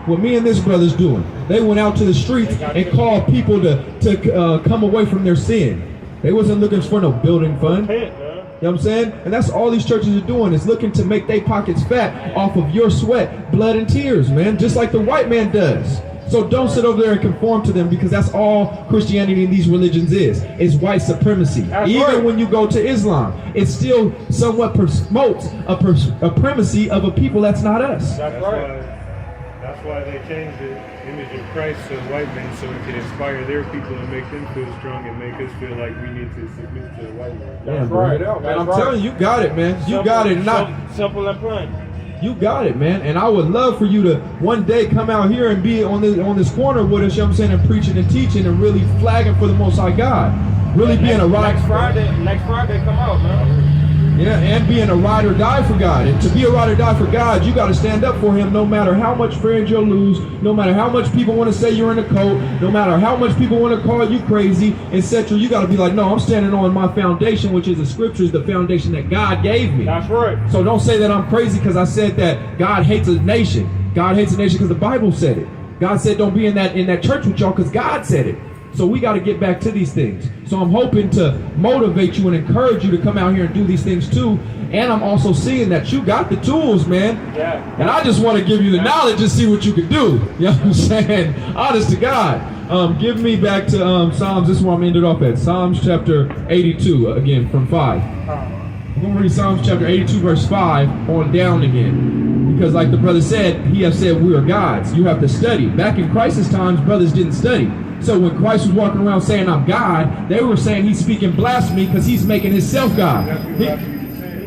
What me and this brother's doing. They went out to the streets and called people to come away from their sin. They wasn't looking for no building fund. You know what I'm saying? And that's all these churches are doing, is looking to make their pockets fat off of your sweat, blood, and tears, man. Just like the white man does. So don't sit over there and conform to them, because that's all Christianity in these religions is white supremacy. Even when you go to Islam, it still somewhat promotes a primacy of a people that's not us. That's why they changed the image of Christ to white men, so it can inspire their people and make them feel strong and make us feel like we need to submit to the white man. That's right. And I'm telling you, you got it, man. You got it. Simple and plain. You got it, man. And I would love for you to one day come out here and be on this corner with us, you know what I'm saying, and preaching and teaching and really flagging for the Most High God. Really being a ride. Next Friday, come out, man. Yeah, and being a ride or die for God. And to be a ride or die for God, you got to stand up for Him no matter how much friends you'll lose, no matter how much people want to say you're in a cult, no matter how much people want to call you crazy, etc. You got to be like, no, I'm standing on my foundation, which is the scriptures, the foundation that God gave me. That's right. So don't say that I'm crazy because I said that God hates a nation. God hates a nation because the Bible said it. God said don't be in that church with y'all because God said it. So we got to get back to these things. So I'm hoping to motivate you and encourage you to come out here and do these things too. And I'm also seeing that you got the tools, man. Yeah. And I just want to give you the knowledge and see what you can do. You know what I'm saying? Honest to God. Give me back to Psalms. This is where I'm ended off at. Psalms chapter 82, again, from 5. I'm going to read Psalms chapter 82, verse 5 on down again. Because like the brother said, he has said we are gods. You have to study. Back in Christ's times, brothers didn't study. So when Christ was walking around saying I'm God, they were saying he's speaking blasphemy because he's making himself God. He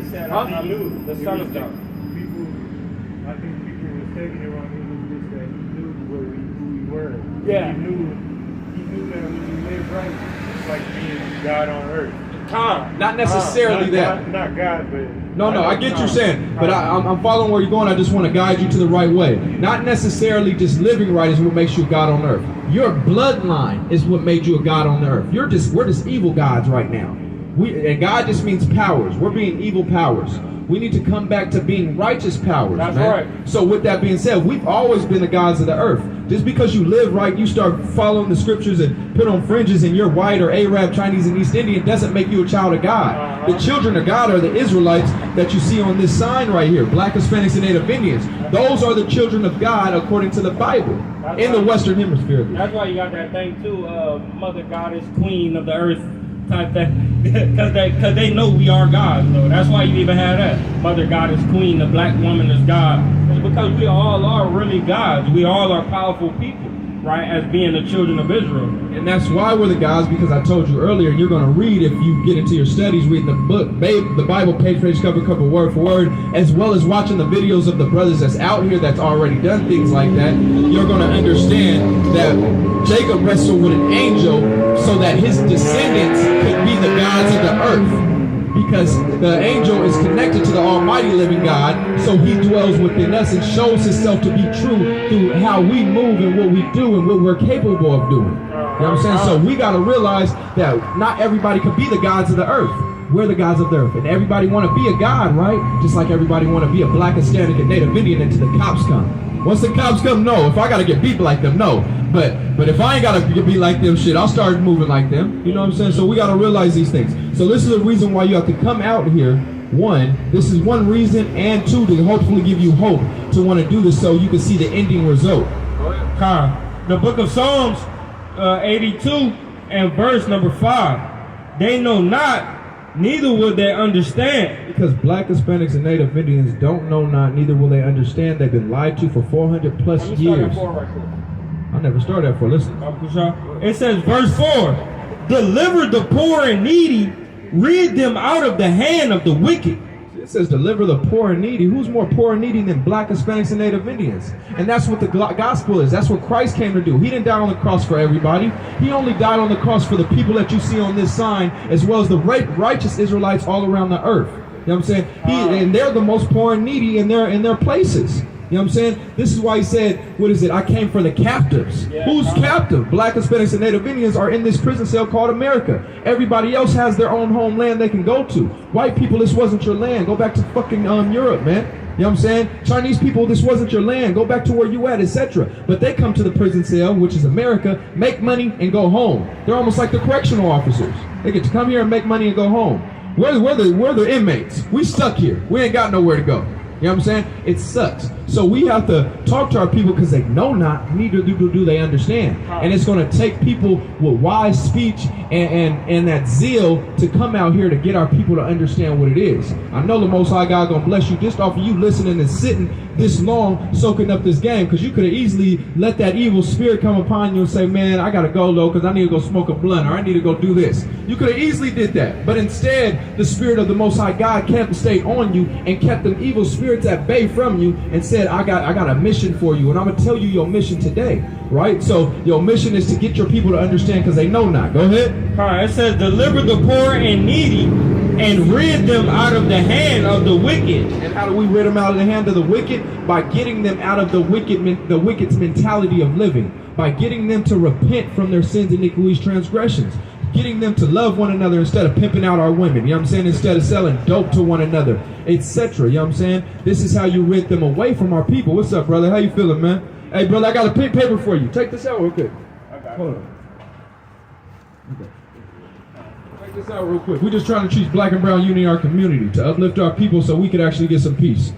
said, I knew the Son of God. I think people were taking it wrong. It was just that he knew who we were. Yeah. He knew that when you live right, it's like being God on earth. Not necessarily that. Not God, but... No, I get what you're saying, but I'm following where you're going. I just want to guide you to the right way. Not necessarily just living right is what makes you a God on earth. Your bloodline is what made you a God on the earth. We're just evil gods right now. And God just means powers. We're being evil powers. We need to come back to being righteous powers. That's man. right. So with that being said, we've always been the gods of the earth. Just because you live right, you start following the scriptures and put on fringes and you're white or Arab, Chinese, and East Indian doesn't make you a child of God. The children of God are the Israelites that you see on this sign right here, Black, Hispanics, and Native Indians. Those are the children of God according to the Bible in the Western Hemisphere. That's why you got that thing too, Mother Goddess, Queen of the Earth type thing, because they know we are gods. So that's why you even have that Mother Goddess, Queen, the black woman is God. It's because we all are really gods. We all are powerful people, right? As being the children of Israel. And that's why we're the gods, because I told you earlier, and you're going to read if you get into your studies, reading the book, the Bible page for page, cover, word for word, as well as watching the videos of the brothers that's out here that's already done things like that. You're going to understand that Jacob wrestled with an angel so that his descendants could be the gods of the earth. Because the angel is connected to the almighty living God, so he dwells within us and shows himself to be true through how we move and what we do and what we're capable of doing. You know what I'm saying? So we got to realize that not everybody can be the gods of the earth. We're the gods of the earth. And everybody want to be a god, right? Just like everybody want to be a Black, Hispanic, and Native Indian until the cops come. Once the cops come, no. If I got to get beat like them, no. But if I ain't got to be like them, shit, I'll start moving like them. You know what I'm saying? So we got to realize these things. So this is the reason why you have to come out here. One, this is one reason, and two, to hopefully give you hope to want to do this so you can see the ending result. The book of Psalms 82 and verse number 5. They know not neither will they understand. Because black Hispanics and Native Indians don't know not, neither will they understand. They've been lied to for 400 plus years. I never started that for. Listen. It says, verse 4, deliver the poor and needy, rid them out of the hand of the wicked. It says deliver the poor and needy. Who's more poor and needy than black Hispanics and Native Indians? And that's what the gospel is. That's what Christ came to do. He didn't die on the cross for everybody. He only died on the cross for the people that you see on this sign, as well as the righteous Israelites all around the earth. You know what I'm saying? And they're the most poor and needy in their places. You know what I'm saying? This is why he said, what is it? I came for the captives. Yeah. Who's captive? Black Hispanics and Native Indians are in this prison cell called America. Everybody else has their own homeland they can go to. White people, this wasn't your land. Go back to fucking Europe, man. You know what I'm saying? Chinese people, this wasn't your land. Go back to where you at, etc. But they come to the prison cell, which is America, make money and go home. They're almost like the correctional officers. They get to come here and make money and go home. We're the inmates. We stuck here. We ain't got nowhere to go. You know what I'm saying? It sucks. So we have to talk to our people because they know not, neither do they understand. And it's going to take people with wise speech and that zeal to come out here to get our people to understand what it is. I know the Most High God going to bless you just off of you listening and sitting this long soaking up this game, because you could have easily let that evil spirit come upon you and say, man, I got to go though because I need to go smoke a blunt, or I need to go do this. You could have easily did that. But instead, the spirit of the Most High God stayed on you and kept them evil spirits at bay from you and said, I got a mission for you, and I'm going to tell you your mission today, right? So your mission is to get your people to understand because they know not. Go ahead. All right, it says, deliver the poor and needy and rid them out of the hand of the wicked. And how do we rid them out of the hand of the wicked? By getting them out of the wicked's mentality of living. By getting them to repent from their sins, iniquities, transgressions. Getting them to love one another instead of pimping out our women, you know what I'm saying? Instead of selling dope to one another, etc. You know what I'm saying? This is how you rid them away from our people. What's up, brother? How you feeling, man? Hey, brother, I got a paper for you. Take this out real quick. Okay. Hold on. Okay. Take this out real quick. We're just trying to teach black and brown unity in our community, to uplift our people so we could actually get some peace.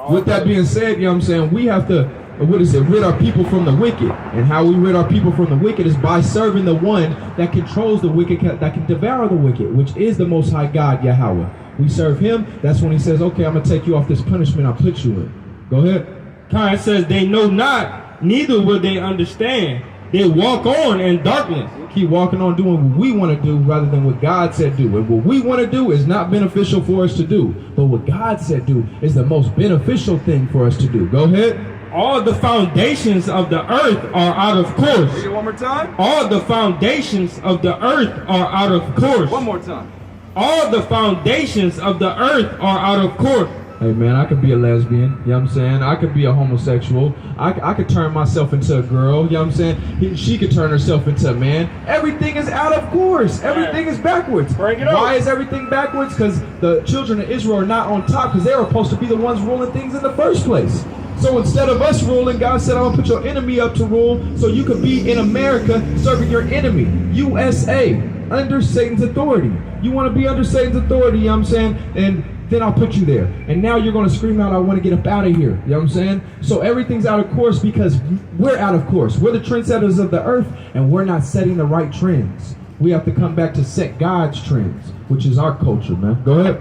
With that being said, you know what I'm saying? We have to, rid our people from the wicked. And how we rid our people from the wicked is by serving the one that controls the wicked, that can devour the wicked, which is the Most High God, Yahweh. We serve him. That's when he says, okay, I'm going to take you off this punishment I put you in. Go ahead. It says, they know not, neither will they understand. They walk on in darkness. We keep walking on doing what we want to do rather than what God said do. And what we want to do is not beneficial for us to do. But what God said do is the most beneficial thing for us to do. Go ahead. All the foundations of the earth are out of course. Read it one more time. All the foundations of the earth are out of course. One more time. All the foundations of the earth are out of course. Hey man, I could be a lesbian, you know what I'm saying? I could be a homosexual. I could turn myself into a girl, you know what I'm saying? She could turn herself into a man. Everything is out of course. Everything is backwards. Why is everything backwards? Because the children of Israel are not on top, because they were supposed to be the ones ruling things in the first place. So instead of us ruling, God said, I'm going to put your enemy up to rule so you could be in America serving your enemy, USA, under Satan's authority. You want to be under Satan's authority, you know what I'm saying? And then I'll put you there. And now you're going to scream out, I want to get up out of here. You know what I'm saying? So everything's out of course because we're out of course. We're the trendsetters of the earth, and we're not setting the right trends. We have to come back to set God's trends, which is our culture, man. Go ahead.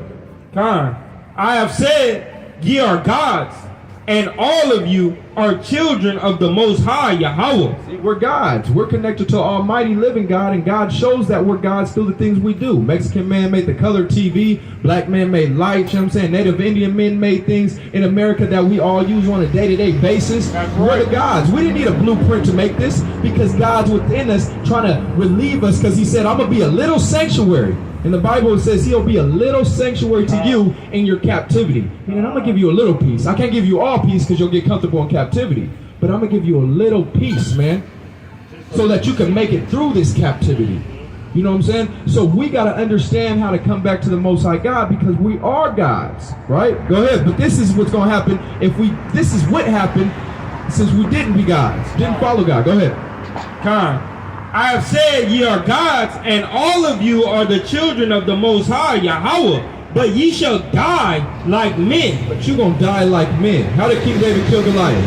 I have said, ye are gods, and all of you are children of the Most High, Yahweh. See, we're gods. We're connected to Almighty living God, and God shows that we're gods through the things we do. Mexican man made the color TV. Black man made lights. You know what I'm saying? Native Indian men made things in America that we all use on a day-to-day basis. We're the gods. We didn't need a blueprint to make this because God's within us trying to relieve us, because he said, I'm going to be a little sanctuary. In the Bible, it says he'll be a little sanctuary to you in your captivity. And I'm going to give you a little peace. I can't give you all peace because you'll get comfortable in captivity. But I'm going to give you a little peace, man, so that you can make it through this captivity. You know what I'm saying? So we got to understand how to come back to the Most High God, because we are gods, right? Go ahead. But this is what's going to happen this is what happened since we didn't be gods, didn't follow God. Go ahead. I have said, ye are gods, and all of you are the children of the Most High, Yahweh. But ye shall die like men. But you gonna die like men. How did King David kill Goliath?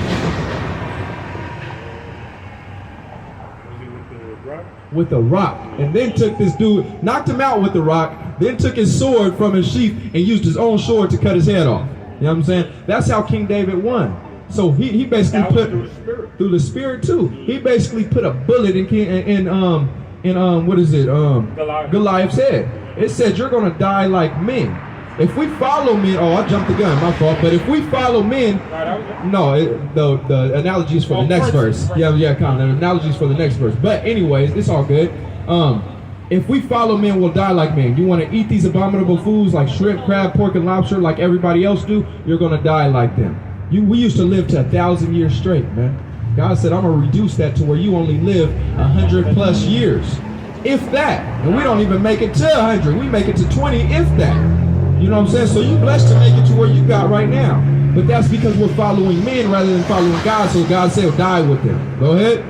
with a rock, and then took this dude, knocked him out with the rock, then took his sword from his sheath and used his own sword to cut his head off. You know what I'm saying? That's how King David won. So he basically put through the spirit too. He basically put a bullet in what is it? Goliath's head. It said you're gonna die like men. If we follow men, oh, I jumped the gun, my fault. But if we follow men, no, the analogy is for the next verse. Yeah, come on. The analogy is for the next verse. But anyways, it's all good. If we follow men, we'll die like men. You want to eat these abominable foods like shrimp, crab, pork, and lobster like everybody else do, you're going to die like them. We used to live to 1,000 years straight, man. God said, I'm going to reduce that to where you only live 100 plus years. If that. And we don't even make it to 100. We make it to 20, if that. You know what I'm saying? So you're blessed to make it to where you got right now. But that's because we're following men rather than following God. So God said, die with them. Go ahead.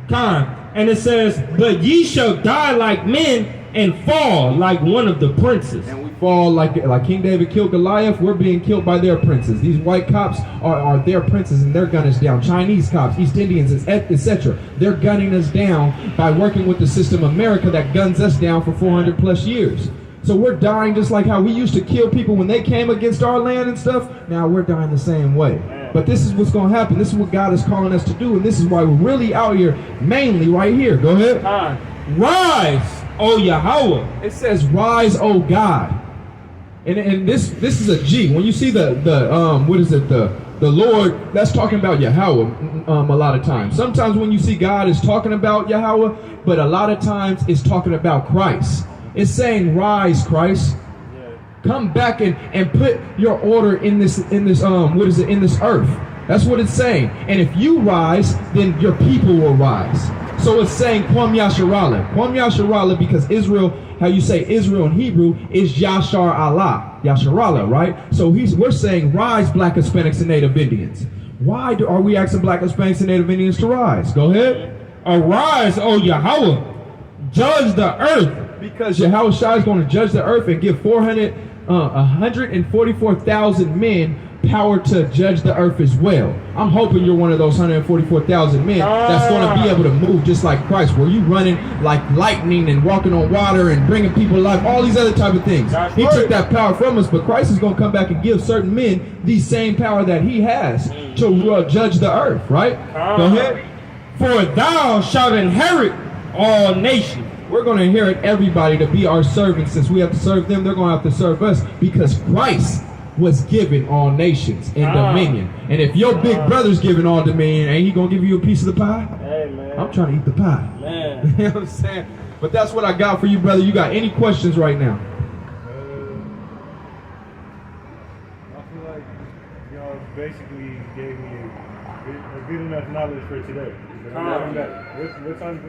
Time. And it says, but ye shall die like men and fall like one of the princes. And we fall like King David killed Goliath. We're being killed by their princes. These white cops are their princes, and they're gunning us down. Chinese cops, East Indians, etc. They're gunning us down by working with the system America that guns us down for 400 plus years. So we're dying just like how we used to kill people when they came against our land and stuff. Now we're dying the same way. But this is what's going to happen. This is what God is calling us to do. And this is why we're really out here, mainly right here. Go ahead. Rise, O Yahweh. It says, rise, O God. And this is a G. When you see the Lord, that's talking about Yahweh a lot of times. Sometimes when you see God is talking about Yahweh, but a lot of times it's talking about Christ. It's saying, rise, Christ. Come back and put your order in this earth. That's what it's saying. And if you rise, then your people will rise. So it's saying Kwam Yasharallah. Kwam Yasharallah, because Israel, how you say Israel in Hebrew, is Yashar Allah. Yasharallah, right? So we're saying rise, Black Hispanics and Native Indians. Why are we asking Black Hispanics and Native Indians to rise? Go ahead. Arise, O Yahweh. Judge the earth. Because Yahweh Shai is going to judge the earth and give 144,000 men power to judge the earth as well. I'm hoping you're one of those 144,000 men that's going to be able to move just like Christ, where you running like lightning and walking on water and bringing people to life, all these other type of things. He took that power from us, but Christ is going to come back and give certain men the same power that he has to judge the earth, right? Go ahead. For thou shalt inherit all nations. We're going to inherit everybody to be our servants. Since we have to serve them, they're going to have to serve us, because Christ was given all nations in dominion. And if your big brother's giving all dominion, ain't he going to give you a piece of the pie? Hey, man. I'm trying to eat the pie. Man. You know what I'm saying? But that's what I got for you, brother. You got any questions right now? I feel like y'all basically gave me a good enough knowledge for today. What time's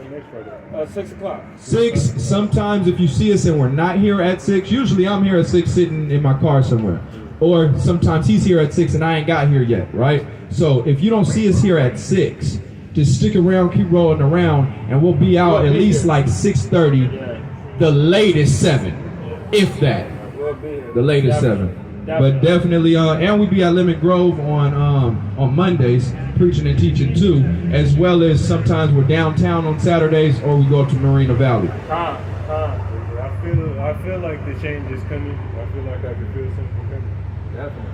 next Friday? 6 o'clock. 6. Sometimes if you see us and we're not here at 6, usually I'm here at 6 sitting in my car somewhere. Or sometimes he's here at 6 and I ain't got here yet, right? So if you don't see us here at 6, just stick around, keep rolling around, and we'll be out at least like 6:30, the latest 7, if that. The latest 7. But definitely, and we be at Lemon Grove on Mondays, preaching and teaching too, as well as sometimes we're downtown on Saturdays, or we go to Marina Valley. I feel like the change is coming. I feel like I can feel something coming. Definitely.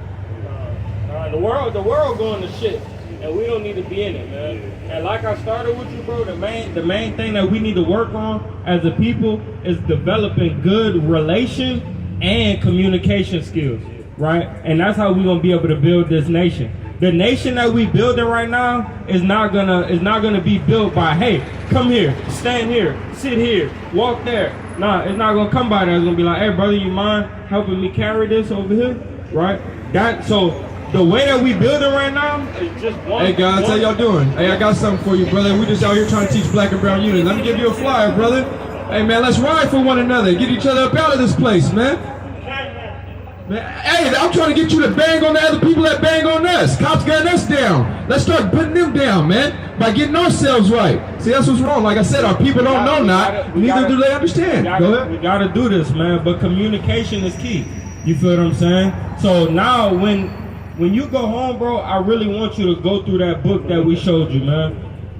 The world going to shit, and we don't need to be in it, man. And like I started with you, bro, the main thing that we need to work on as a people is developing good relation and communication skills. Right? And that's how we're gonna be able to build this nation. The nation that we building right now is not gonna be built by, hey, come here, stand here, sit here, walk there. Nah, it's not gonna come by that. It's gonna be like, hey brother, you mind helping me carry this over here? Right? So the way that we building right now is just one. Hey guys, how y'all doing? Hey, I got something for you, brother. We just out here trying to teach black and brown unity. Let me give you a flyer, brother. Hey man, let's ride for one another. Get each other up out of this place, man. Man, hey, I'm trying to get you to bang on the other people that bang on us. Cops got us down. Let's start putting them down, man, by getting ourselves right. See, that's what's wrong. Like I said, our people don't know not, neither do they understand. Go ahead. We got to do this, man, but communication is key. You feel what I'm saying? So now when you go home, bro, I really want you to go through that book that we showed you, man.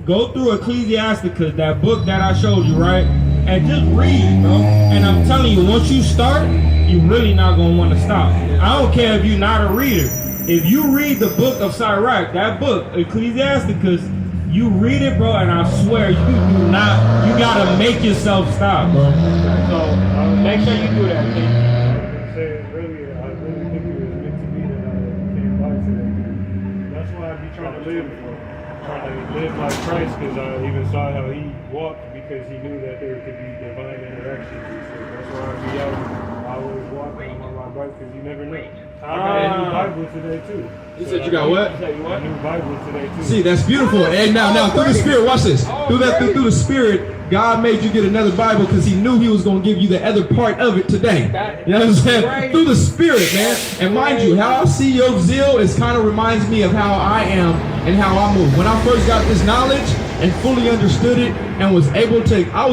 go through Ecclesiasticus, that book that I showed you, right? And just read, bro. And I'm telling you, once you start, you really not gonna want to stop. I don't care if you're not a reader. If you read the book of Sirach, that book, Ecclesiasticus, you read it, bro, and I swear you gotta make yourself stop, bro. So make sure you do that, King. I said earlier, I really think it was meant to be that I came by today. That's why I be trying to live like Christ, because I even saw how he walked, because he knew that there could be divine interactions. So that's why I be out. I always walk on my bike, because you never know. I got a new Bible today too. You said you got what? A new Bible today too. See, that's beautiful. And now through the Spirit, watch this. Through the Spirit, God made you get another Bible because he knew he was going to give you the other part of it today. You know what I'm saying? Through the Spirit, man. And mind you, how I see your zeal is kind of reminds me of how I am and how I move. When I first got this knowledge and fully understood it and was able to, I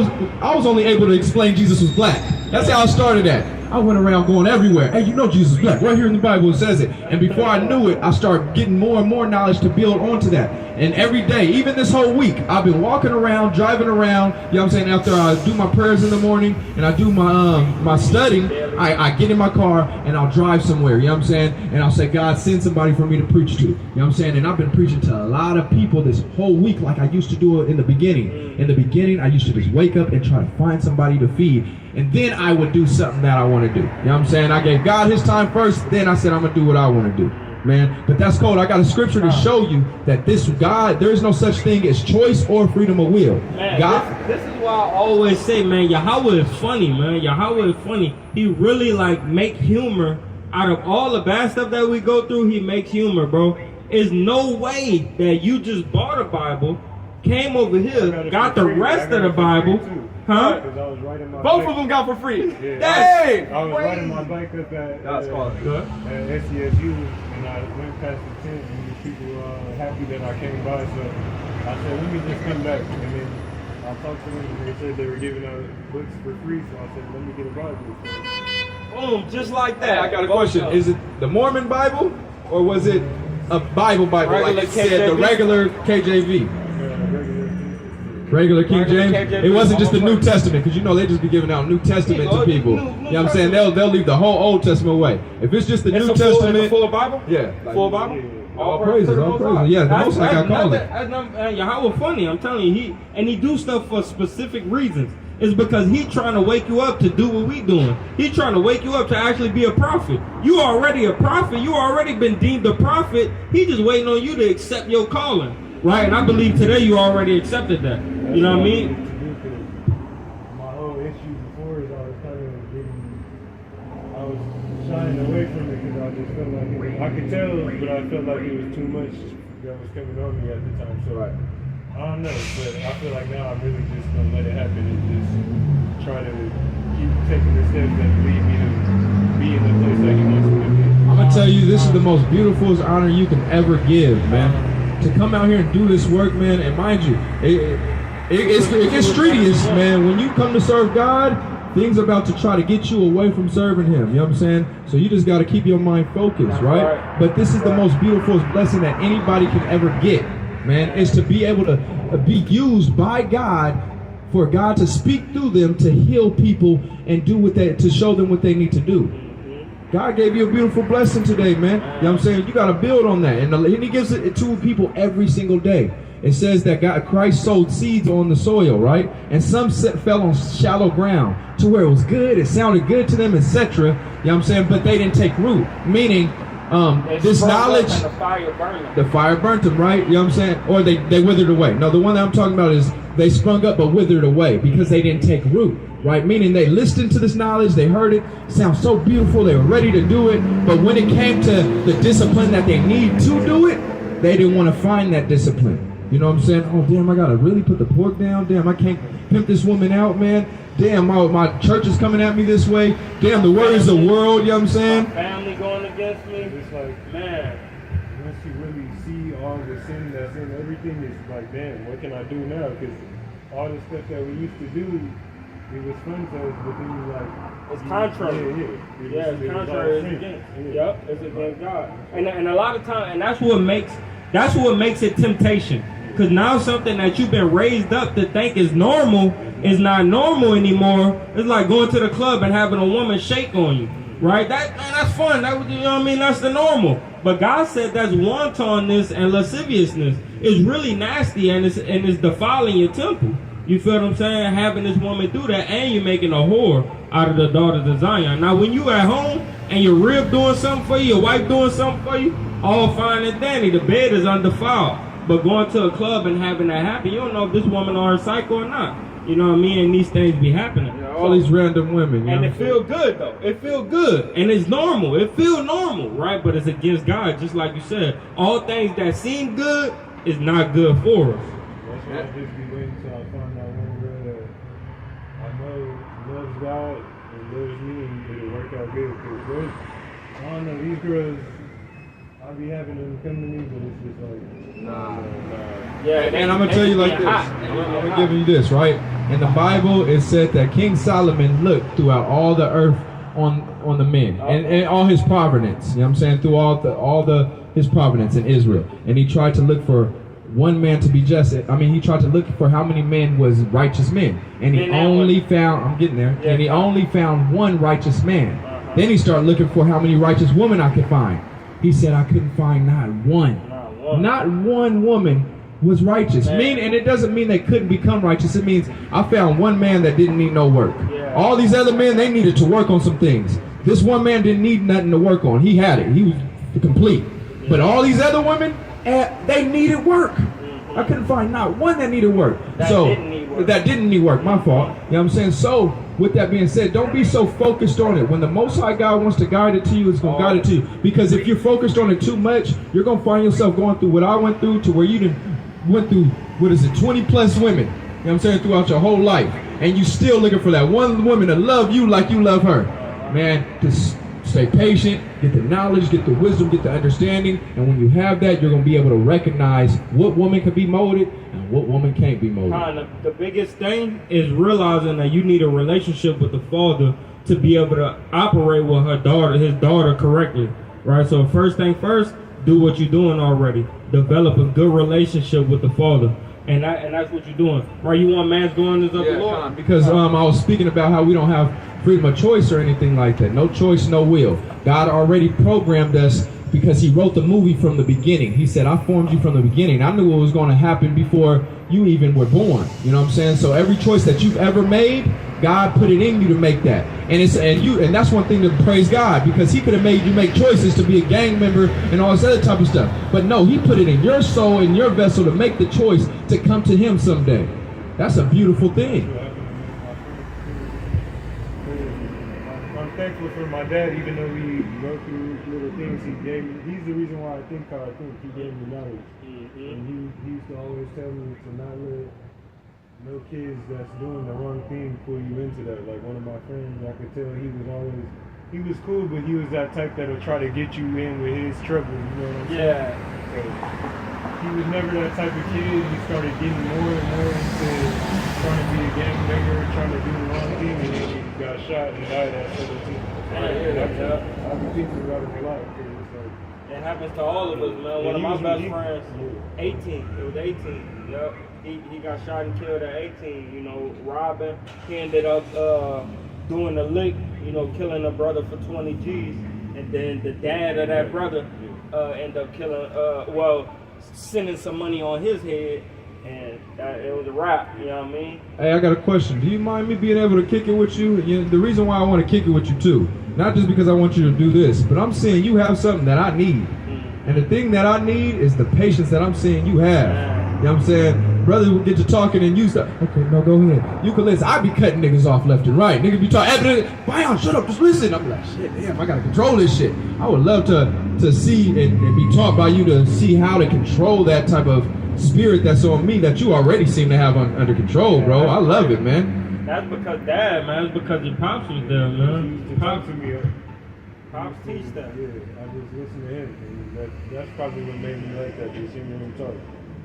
was only able to explain Jesus was black. That's how I started at. I went around going everywhere. Hey, you know Jesus is black. Right here in the Bible it says it. And before I knew it, I started getting more and more knowledge to build onto that. And every day, even this whole week, I've been walking around, driving around. You know what I'm saying? After I do my prayers in the morning and I do my studying, I get in my car and I'll drive somewhere. You know what I'm saying? And I'll say, God, send somebody for me to preach to. You know what I'm saying? And I've been preaching to a lot of people this whole week like I used to do it in the beginning. In the beginning, I used to just wake up and try to find somebody to feed. And then I would do something that I want to do. You know what I'm saying? I gave God his time first, then I said I'm going to do what I want to do. Man, but that's cold. I got a scripture to show you that this God, there is no such thing as choice or freedom of will. Man, God, this is why I always say, man, Yahweh is funny, man. Yahweh is funny. He really like make humor out of all the bad stuff that we go through. He makes humor, bro. There's no way that you just bought a Bible, came over here, got the rest of the Bible. Huh? Both of them got for free. Yeah, Dang! I was riding my bike up at SCSU, and I went past the tent, and these people were happy that I came by, so I said, let me just come back. And then I talked to them, and they said they were giving out books for free, so I said, let me get a Bible. Boom, just like that. I got a question. Is it the Mormon Bible, or was it a Bible like it said, the regular KJV? Regular King James. It wasn't just the New Testament, because you know they just be giving out New Testament to people. You know what I'm saying? They'll leave the whole Old Testament away. If it's just the New Testament, it's a full Bible. Yeah, Full Bible. All praises, all praises. Yeah, the most I got called it. Yahweh funny. I'm telling you, he do stuff for specific reasons. It's because he trying to wake you up to do what we doing. He trying to wake you up to actually be a prophet. You already a prophet. You already been deemed a prophet. He just waiting on you to accept your calling. Right, and I believe today you already accepted that. You know what I mean? My whole issue before is I was shying away from it because I just felt like I could tell, but I felt like it was too much that was coming on me at the time. So I don't know, but I feel like now I'm really just gonna let it happen and just try to keep taking the steps that lead me to be in the place that he wants me to be. I'm gonna tell you, this is the most beautiful honor you can ever give, man. To come out here and do this work, man, and mind you, it gets streetiest, man. When you come to serve God, things are about to try to get you away from serving him. You know what I'm saying? So you just got to keep your mind focused, right? But this is the most beautiful blessing that anybody can ever get, man, is to be able to be used by God, for God to speak through them to heal people and do to show them what they need to do. God gave you a beautiful blessing today, man. You know what I'm saying? You got to build on that. And he gives it to people every single day. It says that Christ sowed seeds on the soil, right? And some fell on shallow ground to where it was good, it sounded good to them, etc. You know what I'm saying? But they didn't take root. Meaning, this knowledge, the fire burnt them, right? You know what I'm saying? Or they withered away. No, the one that I'm talking about is they sprung up but withered away because they didn't take root. Right, meaning they listened to this knowledge, they heard it, sounds so beautiful, they were ready to do it, but when it came to the discipline that they need to do it, they didn't want to find that discipline. You know what I'm saying? Oh, damn, I got to really put the pork down. Damn, I can't pimp this woman out, man. Damn, my church is coming at me this way. Damn, the word is the world, you know what I'm saying? My family going against me. It's like, man, once you really see all the sin that's in everything, it's like, damn, what can I do now? Because all the stuff that we used to do, it was fun to us, but then you like... It's contrary. It's contrary. It's against. Yep, it's against God. And a lot of times, and that's what makes it temptation. Because now something that you've been raised up to think is normal is not normal anymore. It's like going to the club and having a woman shake on you, right? That's fun. You know what I mean? That's the normal. But God said that's wantonness and lasciviousness. It's really nasty and it's defiling your temple. You feel what I'm saying? Having this woman do that, and you're making a whore out of the daughters of Zion. Now, when you at home and your rib doing something for you, your wife doing something for you, all fine and dandy. The bed is undefiled. But going to a club and having that happen, you don't know if this woman are a psycho or not. You know what I mean? And these things be happening. All these random women. And it feel good, though. It feel good. And it's normal. It feel normal, right? But it's against God, just like you said. All things that seem good is not good for us. That's why I just be waiting until I find out one girl that I know loves God and loves me, and it'll work out good. Because I don't know, these girls, I be having them come to me, but it's just like, nah. Yeah, and I'm gonna tell you like this. I'm gonna give you this, right? In the Bible, it said that King Solomon looked throughout all the earth on the men and all his providence. You know what I'm saying? Through all his providence in Israel, and he tried to look for one man to be just. I mean, he tried to look for how many men was righteous men, and he only found. I'm getting there, and he only found one righteous man. Then he started looking for how many righteous women I could find. He said I couldn't find not one. Not one woman was righteous. And it doesn't mean they couldn't become righteous. It means I found one man that didn't need no work. All these other men, they needed to work on some things. This one man didn't need nothing to work on. He had it. He was complete. But all these other women, they needed work. I couldn't find not one that needed work. That didn't need work. My fault. You know what I'm saying? So, with that being said, don't be so focused on it. When the Most High God wants to guide it to you, it's going to guide it to you. Because if you're focused on it too much, you're going to find yourself going through what I went through, to where you went through, 20 plus women, you know what I'm saying, throughout your whole life. And you still looking for that one woman to love you like you love her. Man, just stay patient, get the knowledge, get the wisdom, get the understanding. And when you have that, you're going to be able to recognize what woman can be molded and what woman can't be molded. The biggest thing is realizing that you need a relationship with the father to be able to operate with his daughter correctly, right? So first thing first, do what you're doing already. Develop a good relationship with the father. And that's what you're doing. Right? You want man's doing this of the Lord? Because I was speaking about how we don't have freedom of choice or anything like that. No choice, no will. God already programmed us because he wrote the movie from the beginning. He said, I formed you from the beginning. I knew what was going to happen before you even were born. You know what I'm saying? So every choice that you've ever made, God put it in you to make that. And that's one thing to praise God, because he could have made you make choices to be a gang member and all this other type of stuff. But no, he put it in your soul, in your vessel, to make the choice to come to him someday. That's a beautiful thing. I'm thankful for my dad, even though we go through little things he gave me. He's the reason why I think how I think. He gave me knowledge. And he used to always tell me to not let no kids that's doing the wrong thing pull you into that. Like one of my friends, I could tell he was cool, but he was that type that'll try to get you in with his trouble, you know what I'm saying? Yeah. So, he was never that type of kid. He started getting more and more into trying to be a gang member, trying to do the wrong thing, and then he got shot and died at 17. I've been thinking about it a lot. It happens to all of us, man. One of my best friends, 18. It was 18. Yep. He got shot and killed at 18. You know, robbing. He ended up doing a lick. You know, killing a brother for 20 G's, and then the dad of that brother ended up killing. Sending some money on his head, and it was a wrap. You know what I mean? Hey, I got a question. Do you mind me being able to kick it with you? The reason why I want to kick it with you too, not just because I want you to do this, but I'm seeing you have something that I need. And the thing that I need is the patience that I'm seeing you have. You know what I'm saying? Brothers will get to talking and you start, okay, no, go ahead. You can listen. I be cutting niggas off left and right. Niggas be talking, wow, shut up, just listen. I'm like, shit, damn, I gotta control this shit. I would love to see and be taught by you to see how to control that type of spirit that's on me that you already seem to have under control, bro. I love it, man. That's because dad, man. It's because your pops was there, man. Pops to me. Pops teach that. Yeah, I just listen to him, and that's probably what made me like that. Just hearing him talk.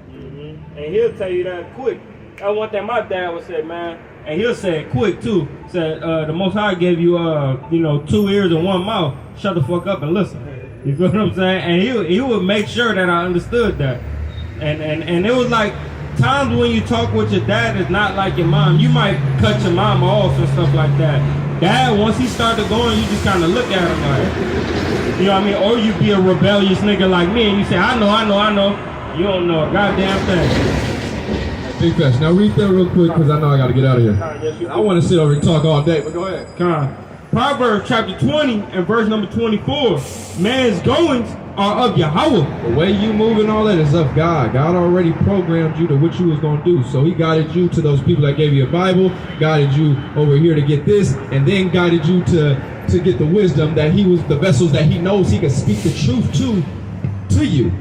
And he'll tell you that quick. That's one thing my dad would say, man. And he'll say it quick too. Said the Most High gave you 2 ears and 1 mouth. Shut the fuck up and listen. You feel what I'm saying? And he would make sure that I understood that. And it was like times when you talk with your dad is not like your mom. You might cut your mom off and stuff like that. Dad, once he started going, you just kind of look at him like, you know what I mean? Or you be a rebellious nigga like me and you say, I know. You don't know a goddamn thing. Big fast. Now read that real quick because I know I got to get out of here. I want to sit over and talk all day, but go ahead. Proverbs chapter 20 and verse number 24. Man's goings are of Yahweh. The way you move and all that is of God. God already programmed you to what you was going to do. So he guided you to those people that gave you a Bible, guided you over here to get this, and then guided you to get the wisdom that he was the vessels that he knows he can speak the truth to you.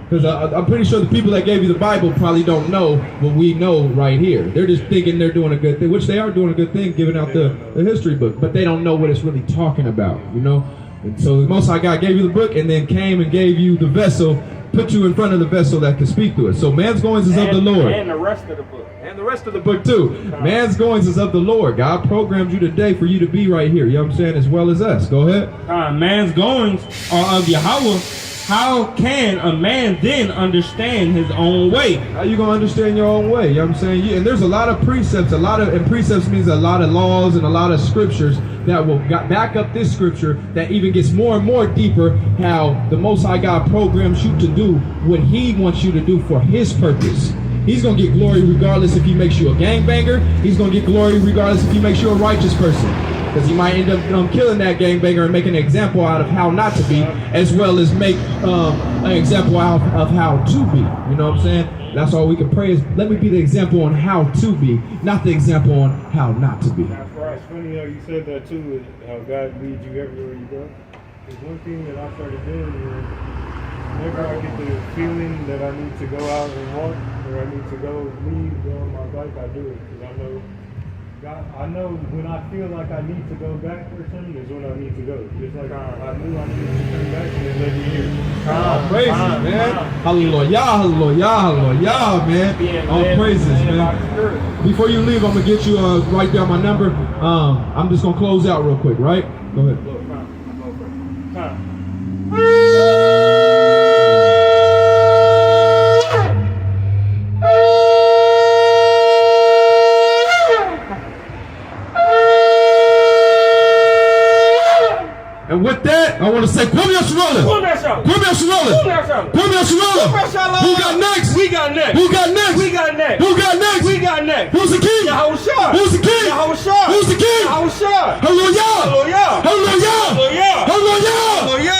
Because I'm pretty sure the people that gave you the Bible probably don't know what we know right here. They're just thinking they're doing a good thing, which they are doing a good thing, giving out the history book, but they don't know what it's really talking about, you know? And so the Most High God gave you the book and then came and gave you the vessel, put you in front of the vessel that can speak to it. So man's goings is of the Lord. And the rest of the book. And the rest of the book too. Man's goings is of the Lord. God programmed you today for you to be right here, you know what I'm saying, as well as us. Go ahead. Man's goings are of Yahweh. How can a man then understand his own way? How you gonna understand your own way? You know what I'm saying? And there's a lot of precepts, and precepts means a lot of laws and a lot of scriptures that will back up this scripture that even gets more and more deeper how the Most High God programs you to do what he wants you to do for his purpose. He's gonna get glory regardless if he makes you a gangbanger. He's gonna get glory regardless if he makes you a righteous person. Because he might end up killing that gangbanger and making an example out of how not to be, as well as make an example out of how to be. You know what I'm saying? That's all we can pray is, let me be the example on how to be, not the example on how not to be. That's right. It's funny how you said that too, how God leads you everywhere you go. There's one thing that I started doing is whenever I get the feeling that I need to go out and walk, or I need to go on my bike, I do it. Because I know when I feel like I need to go back or something is when I need to go. Just like I knew I needed to turn back and it led me here. Praises, man. Hallelujah, man. All praises, man. Before you leave, I'm going to get you, write down my number. I'm just going to close out real quick, right? Go ahead. And with that, I want to say, Who got next? Who's the king? Who's the king? Hallelujah! Hallelujah! Hallelujah!